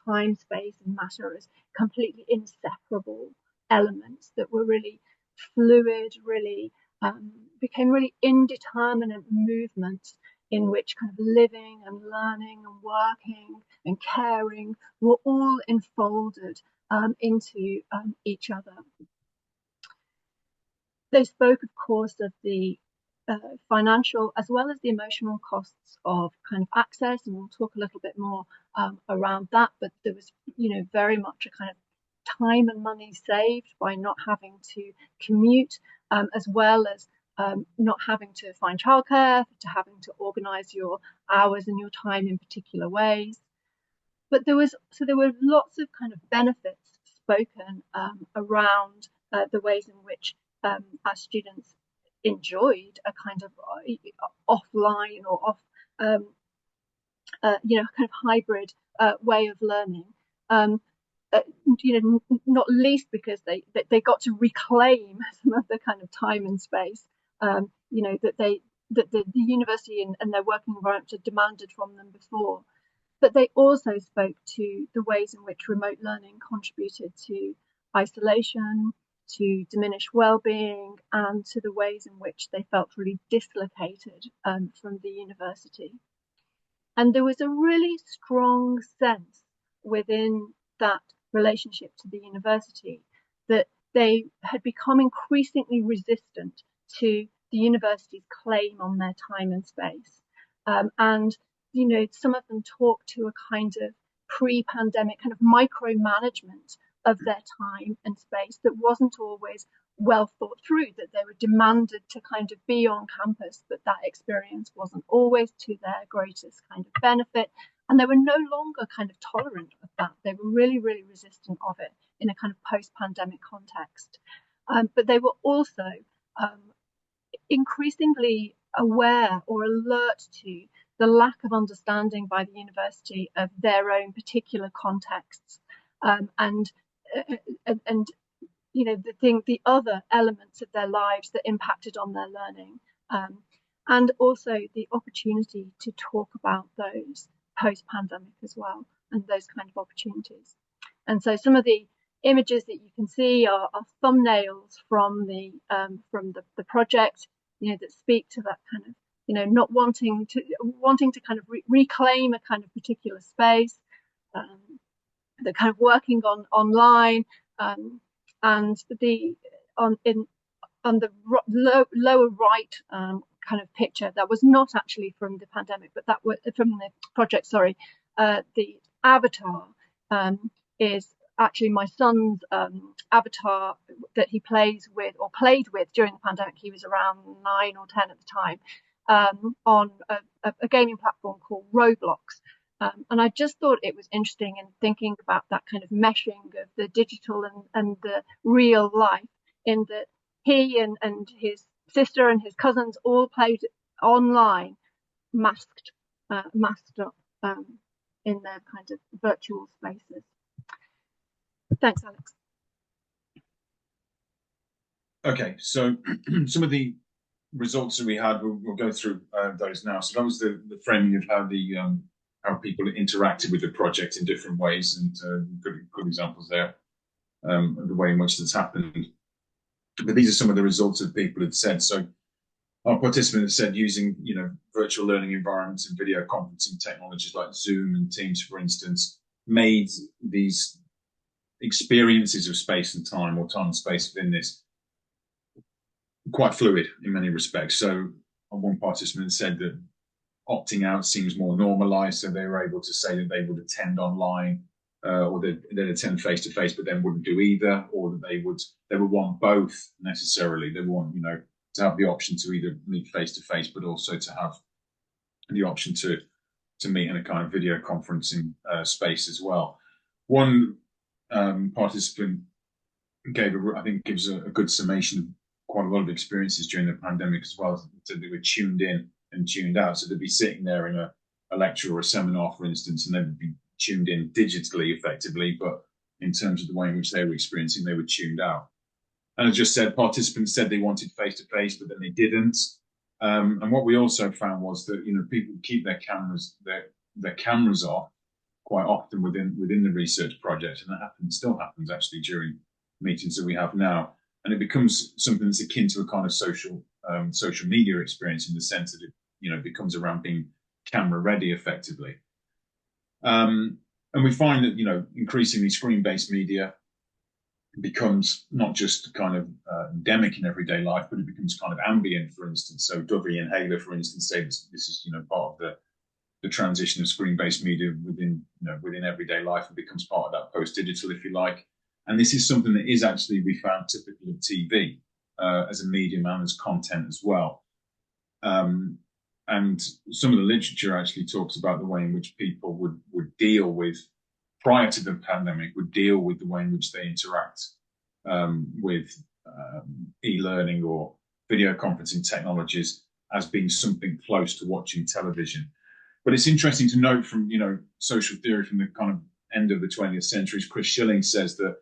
time, space and matter as completely inseparable elements that were really fluid, really became really indeterminate movements in which kind of living and learning and working and caring were all enfolded into each other. They spoke, of course, of the financial as well as the emotional costs of kind of access, and we'll talk a little bit more around that, but there was very much a kind of time and money saved by not having to commute, as well as not having to find childcare, to having to organise your hours and your time in particular ways. But there were lots of kind of benefits spoken around the ways in which our students enjoyed a kind of offline or off, kind of hybrid way of learning. Not least because they got to reclaim some of the kind of time and space, that the university and their working environment had demanded from them before. But they also spoke to the ways in which remote learning contributed to isolation, to diminished well-being, and to the ways in which they felt really dislocated from the university. And there was a really strong sense within that relationship to the university that they had become increasingly resistant to the university's claim on their time and space. And, you know, some of them talk to a kind of pre-pandemic kind of micromanagement of their time and space that wasn't always well thought through, that they were demanded to kind of be on campus, but that experience wasn't always to their greatest kind of benefit. And they were no longer kind of tolerant of that. They were really, really resistant of it in a kind of post-pandemic context. But they were also increasingly aware or alert to the lack of understanding by the university of their own particular contexts, and you know, the other elements of their lives that impacted on their learning, and also the opportunity to talk about those post-pandemic as well, and those kind of opportunities. And so some of the images that you can see are thumbnails from the project, you know, that speak to that kind of, you know, not wanting to kind of reclaim a kind of particular space, the kind of working online, and on the lower right kind of picture, that was not actually from the pandemic, but that was from the project. Sorry, the avatar is actually my son's avatar that he plays with or played with during the pandemic. He was around 9 or 10 at the time, on a gaming platform called Roblox. And I just thought it was interesting in thinking about that kind of meshing of the digital and the real life, in that he and his sister and his cousins all played online, masked up in their kind of virtual spaces. Thanks, Alex. Okay, so some of the results that we had, we'll go through those now. So that was the framing of how people interacted with the project in different ways, and good examples there of the way in which that's happened. But these are some of the results that people had said. So our participants said using, you know, virtual learning environments and video conferencing technologies like Zoom and Teams, for instance, made these experiences of space and time, or time and space within this, quite fluid in many respects. So one participant said that opting out seems more normalized, so they were able to say that they would attend online, or they'd attend face to face, but then wouldn't do either, or that they would want both necessarily. They want, you know, to have the option to either meet face to face, but also to have the option to meet in a kind of video conferencing space as well. One participant gives a good summation of quite a lot of experiences during the pandemic as well. So they were tuned in and tuned out. So they'd be sitting there in a lecture or a seminar, for instance, and they'd be tuned in digitally effectively, but in terms of the way in which they were experiencing, they were tuned out. And as I just said, participants said they wanted face-to-face, but then they didn't. And what we also found was that, you know, people keep their cameras off quite often within the research project, and that still happens actually during meetings that we have now. And it becomes something that's akin to a kind of social media experience, in the sense that it, you know, becomes around being camera ready effectively. And we find that, you know, increasingly screen-based media becomes not just kind of endemic in everyday life, but it becomes kind of ambient, for instance. So Dovey and Haler, for instance, say this is, you know, part of the transition of screen-based media within everyday life, and becomes part of that post-digital, if you like. And this is something that is actually, we found, typical of TV as a medium and as content as well. And some of the literature actually talks about the way in which people would deal with, prior to the pandemic, would deal with the way in which they interact with e-learning or video conferencing technologies as being something close to watching television. But it's interesting to note from, you know, social theory from the kind of end of the 20th century, Chris Schilling says that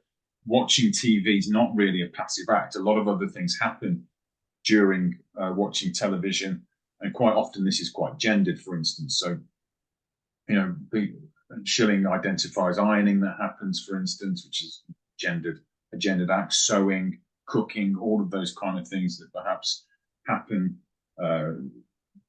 watching TV is not really a passive act. A lot of other things happen during watching television, and quite often this is quite gendered, for instance. So, you know, Schilling identifies ironing that happens, for instance, which is a gendered act, sewing, cooking, all of those kind of things that perhaps happen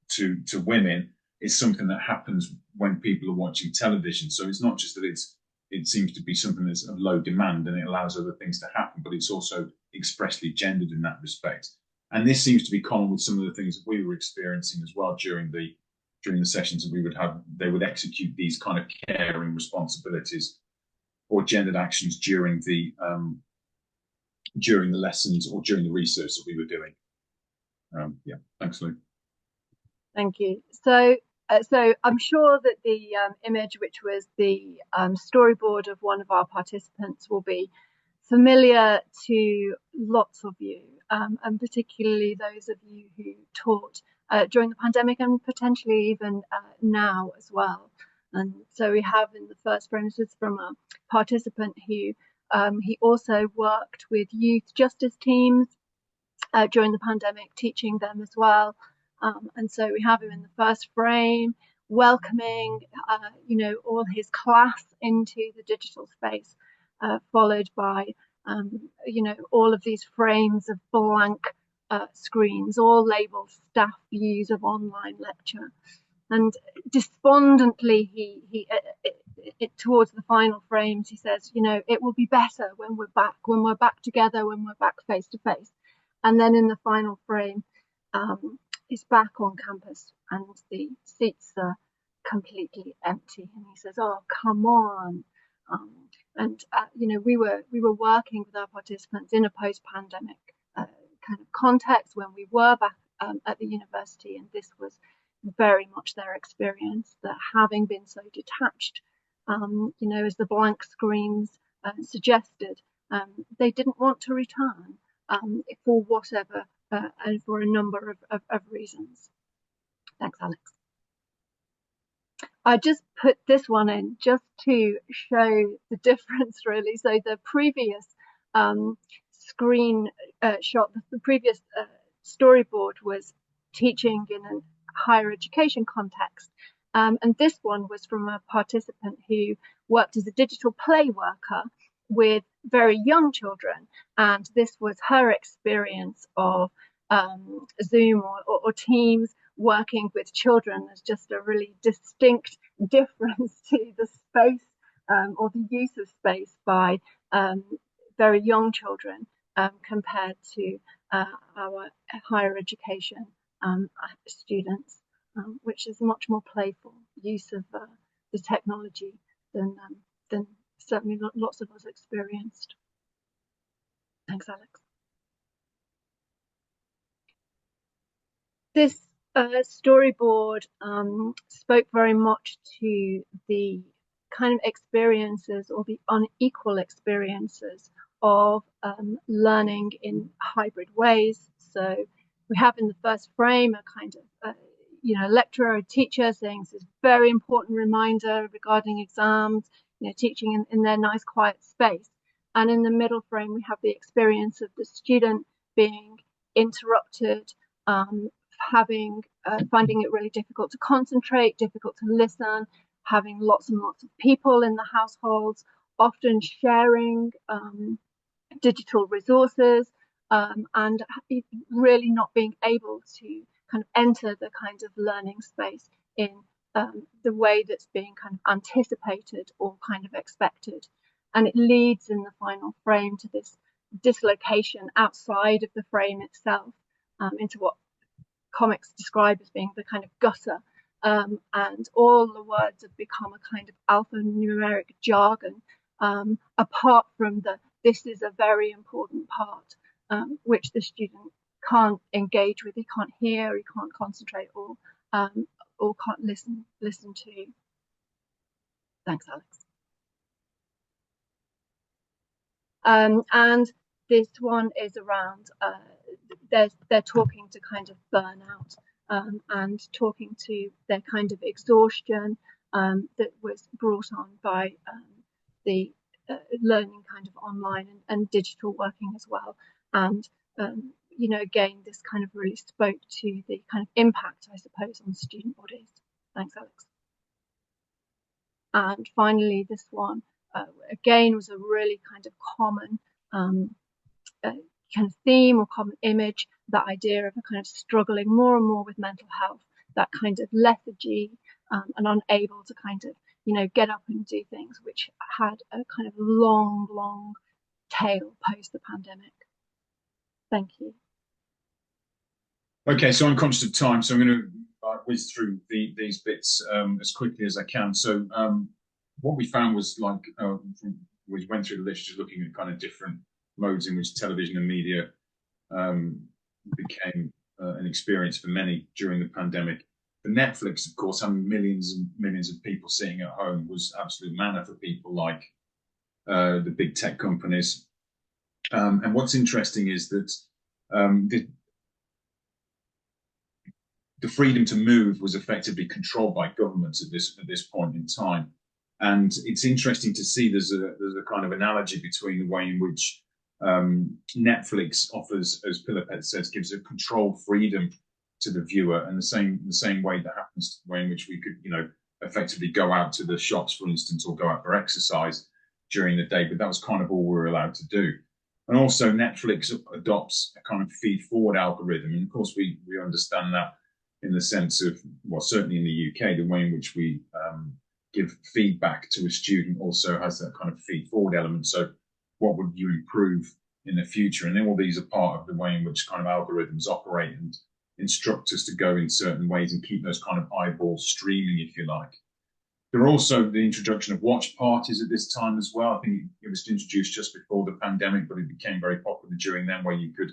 to women, is something that happens when people are watching television. So it's not just that it's it seems to be something that's of low demand and it allows other things to happen, but it's also expressly gendered in that respect. And this seems to be common with some of the things that we were experiencing as well during the sessions that we would have. They would execute these kind of caring responsibilities or gendered actions during the lessons or during the research that we were doing. Yeah, thanks, Lou. Thank you. So I'm sure that the image, which was the storyboard of one of our participants, will be familiar to lots of you, and particularly those of you who taught during the pandemic and potentially even now as well. And so we have in the first frame, this is from a participant who he also worked with youth justice teams during the pandemic, teaching them as well. And so we have him in the first frame, welcoming, all his class into the digital space, followed by, all of these frames of blank screens, all labeled staff views of online lecture. And despondently, he towards the final frames, he says, it will be better when we're back together, when we're back face to face. And then in the final frame, he's back on campus and the seats are completely empty. And he says, "Oh, come on." We were working with our participants in a post-pandemic kind of context when we were back at the university, and this was very much their experience, that having been so detached, as the blank screens suggested, they didn't want to return for whatever and for a number of reasons. Thanks, Alex. I just put this one in just to show the difference, really. So the previous screen shot, the previous storyboard was teaching in a higher education context. And this one was from a participant who worked as a digital play worker with very young children. And this was her experience of Zoom or Teams working with children. There's just a really distinct difference to the space or the use of space by very young children compared to our higher education students, which is much more playful use of the technology than certainly lots of us experienced. Thanks, Alex. This storyboard spoke very much to the kind of experiences or the unequal experiences of learning in hybrid ways. So we have in the first frame a kind of lecturer or teacher saying this is a very important reminder regarding exams, teaching in their nice quiet space. And in the middle frame, we have the experience of the student being interrupted, finding it really difficult to concentrate, difficult to listen, having lots and lots of people in the households, often sharing digital resources, and really not being able to kind of enter the kind of learning space in the way that's being kind of anticipated or kind of expected. And it leads in the final frame to this dislocation outside of the frame itself, into what comics describe as being the kind of gutter, and all the words have become a kind of alphanumeric jargon, apart from this is a very important part, which the student can't engage with, he can't hear, he can't concentrate, or can't listen to. Thanks, Alex. And this one is around they're talking to kind of burnout, and talking to their kind of exhaustion that was brought on by the learning kind of online and digital working as well. And again, this kind of really spoke to the kind of impact, I suppose, on student bodies. Thanks, Alex. And finally, this one again was a really kind of common kind of theme or common image, that idea of a kind of struggling more and more with mental health, that kind of lethargy, and unable to kind of you know, get up and do things, which had a kind of long tail post the pandemic. Thank you. Okay, so I'm conscious of time, so I'm going to whiz through these bits as quickly as I can. So what we found was, like, we went through the literature looking at kind of different modes in which television and media became an experience for many during the pandemic. For Netflix, of course, having millions and millions of people sitting at home was absolute manna for people like the big tech companies. And what's interesting is that the freedom to move was effectively controlled by governments at this point in time. And it's interesting to see there's a kind of analogy between the way in which Netflix offers, as Pilipet says, gives a controlled freedom to the viewer, and the same way that happens to the way in which we could, you know, effectively go out to the shops, for instance, or go out for exercise during the day, but that was kind of all we were allowed to do. And also Netflix adopts a kind of feed-forward algorithm, and of course we understand that in the sense of, well, certainly in the UK, the way in which we give feedback to a student also has that kind of feed-forward element. So what would you improve in the future? And then all these are part of the way in which kind of algorithms operate and instruct us to go in certain ways and keep those kind of eyeballs streaming, if you like. There are also the introduction of watch parties at this time as well. I think it was introduced just before the pandemic, but it became very popular during then, where you could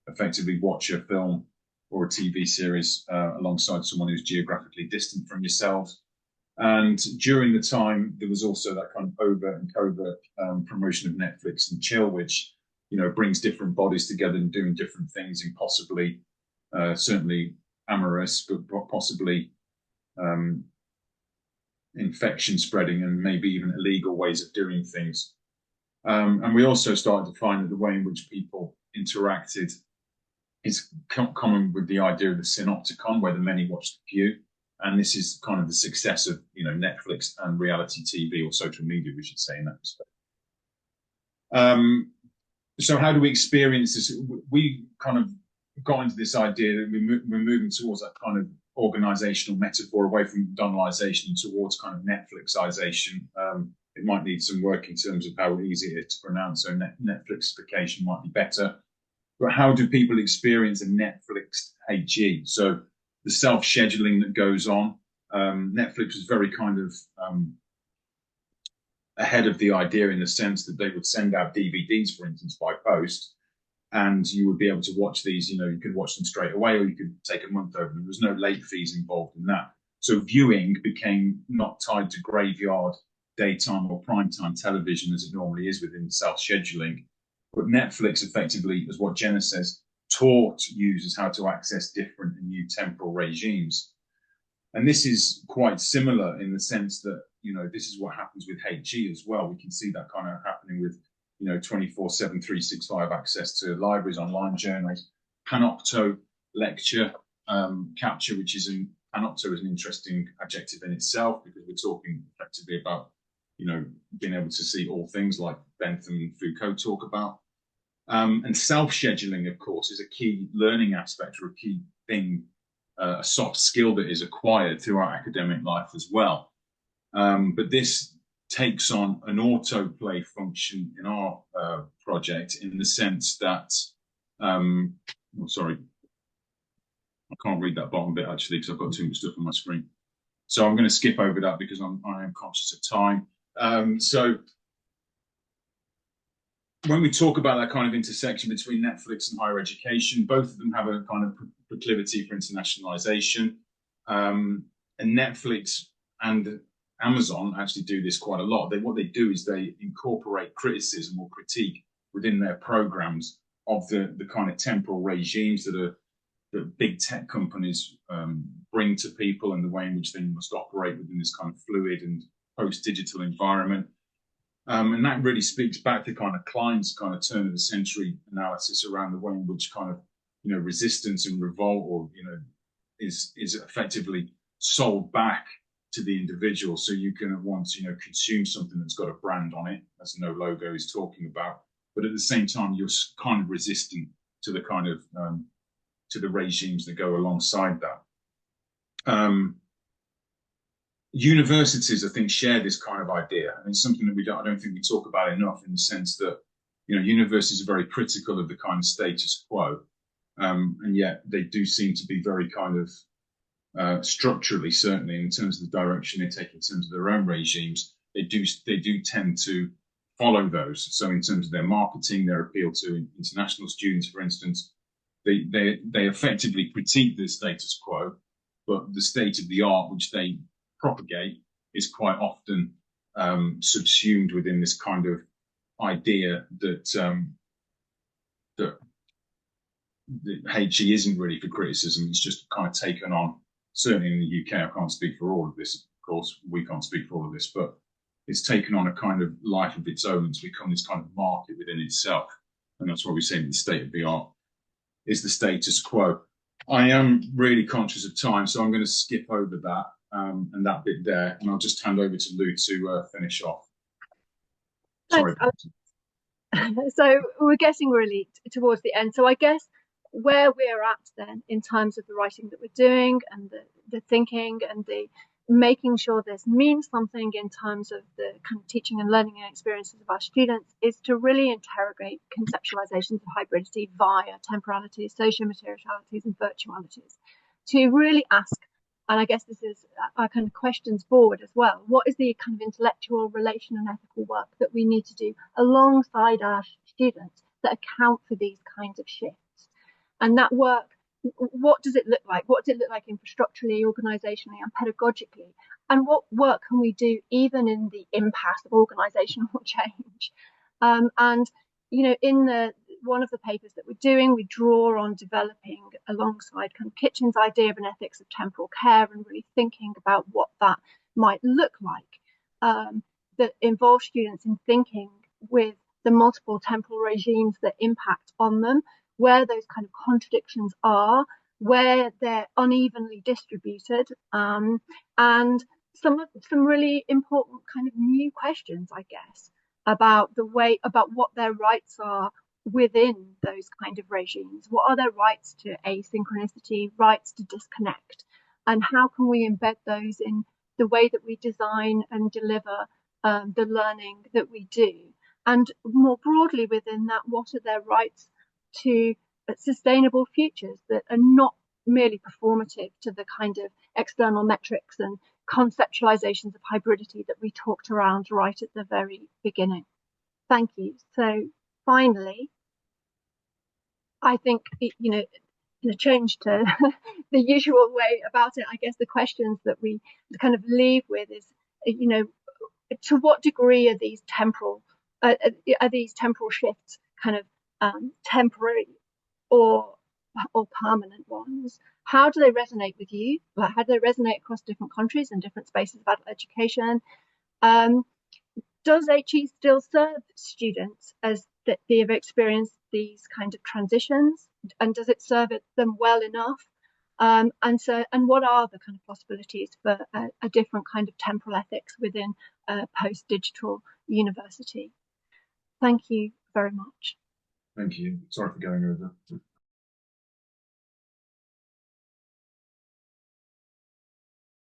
effectively watch a film or a TV series alongside someone who's geographically distant from yourselves. And during the time, there was also that kind of overt and covert promotion of Netflix and chill, which, you know, brings different bodies together and doing different things in possibly, certainly amorous, but possibly infection spreading and maybe even illegal ways of doing things. And we also started to find that the way in which people interacted is common with the idea of the synopticon, where the many watch the few. And this is kind of the success of, you know, Netflix and reality TV, or social media, we should say, in that respect. So how do we experience this? We kind of got into this idea that we're moving towards that kind of organisational metaphor, away from Donalization towards kind of Netflixization. It might need some work in terms of how easy it is to pronounce, so Netflixification might be better. But how do people experience a Netflix HE? So the self-scheduling that goes on. Netflix was very kind of ahead of the idea, in the sense that they would send out DVDs, for instance, by post, and you would be able to watch these. You know, you could watch them straight away, or you could take a month over them. There was no late fees involved in that. So viewing became not tied to graveyard, daytime or primetime television as it normally is within self-scheduling. But Netflix effectively, as what Jenna says, taught users how to access different and new temporal regimes. And this is quite similar in the sense that, you know, this is what happens with HE as well. We can see that kind of happening with, you know, 24/7, 365 access to libraries, online journals, panopto lecture capture, which is panopto is an interesting adjective in itself, because we're talking effectively about, you know, being able to see all things like Bentham and Foucault talk about. And self-scheduling, of course, is a key learning aspect, or a key thing, a soft skill that is acquired through our academic life as well. But this takes on an autoplay function in our project, in the sense that, sorry, I can't read that bottom bit actually, because I've got too much stuff on my screen. So I'm going to skip over that because I am conscious of time. So when we talk about that kind of intersection between Netflix and higher education, both of them have a kind of proclivity for internationalization. And Netflix and Amazon actually do this quite a lot. What they do is they incorporate criticism or critique within their programs of the kind of temporal regimes that big tech companies bring to people, and the way in which they must operate within this kind of fluid and post-digital environment. And that really speaks back to kind of Klein's kind of turn of the century analysis around the way in which kind of, you know, resistance and revolt, or, you know, is effectively sold back to the individual. So you can at once, you know, consume something that's got a brand on it, as No Logo is talking about, but at the same time you're kind of resistant to the kind of to the regimes that go alongside that. universities, I think, share this kind of idea, and it's something that I don't think we talk about enough, in the sense that, universities are very critical of the kind of status quo, and yet they do seem to be very kind of structurally, certainly in terms of the direction they take in terms of their own regimes, they do tend to follow those. So in terms of their marketing, their appeal to international students, for instance, they effectively critique the status quo, but the state of the art which they propagate is quite often subsumed within this kind of idea that that HE isn't really for criticism. It's just kind of taken on, certainly in the UK, I can't speak for all of this, of course, we can't speak for all of this, but it's taken on a kind of life of its own. It's become this kind of market within itself. And that's why we say the state of the art is the status quo. I am really conscious of time, so I'm going to skip over that and that bit there, and I'll just hand over to Lou to finish off. Sorry. So we're getting really towards the end. So I guess where we're at then, in terms of the writing that we're doing and the thinking and the making sure this means something in terms of the kind of teaching and learning and experiences of our students, is to really interrogate conceptualizations of hybridity via temporalities, socio-materialities and virtualities, to really ask, and I guess this is our kind of questions forward as well, what is the kind of intellectual, relational and ethical work that we need to do alongside our students that account for these kinds of shifts? And that work, what does it look like? What does it look like infrastructurally, organisationally and pedagogically? And what work can we do even in the impasse of organisational change? And, in one of the papers that we're doing, we draw on developing, alongside kind of Kitchen's idea of an ethics of temporal care, and really thinking about what that might look like, that involves students in thinking with the multiple temporal regimes that impact on them, where those kind of contradictions are, where they're unevenly distributed, and some really important kind of new questions, I guess, about what their rights are within those kind of regimes. What are their rights to asynchronicity, rights to disconnect, and how can we embed those in the way that we design and deliver the learning that we do? And more broadly within that, what are their rights to sustainable futures that are not merely performative to the kind of external metrics and conceptualizations of hybridity that we talked around right at the very beginning? Thank you. So finally, I think, in a change to the usual way about it, I guess the questions that we kind of leave with is, to what degree are these temporal shifts kind of temporary or permanent ones? How do they resonate with you? How do they resonate across different countries and different spaces of adult education? Does HE still serve students as that they have experienced these kind of transitions, and does it serve them well enough? And what are the kind of possibilities for a different kind of temporal ethics within a post-digital university? Thank you very much. Thank you. Sorry for going over.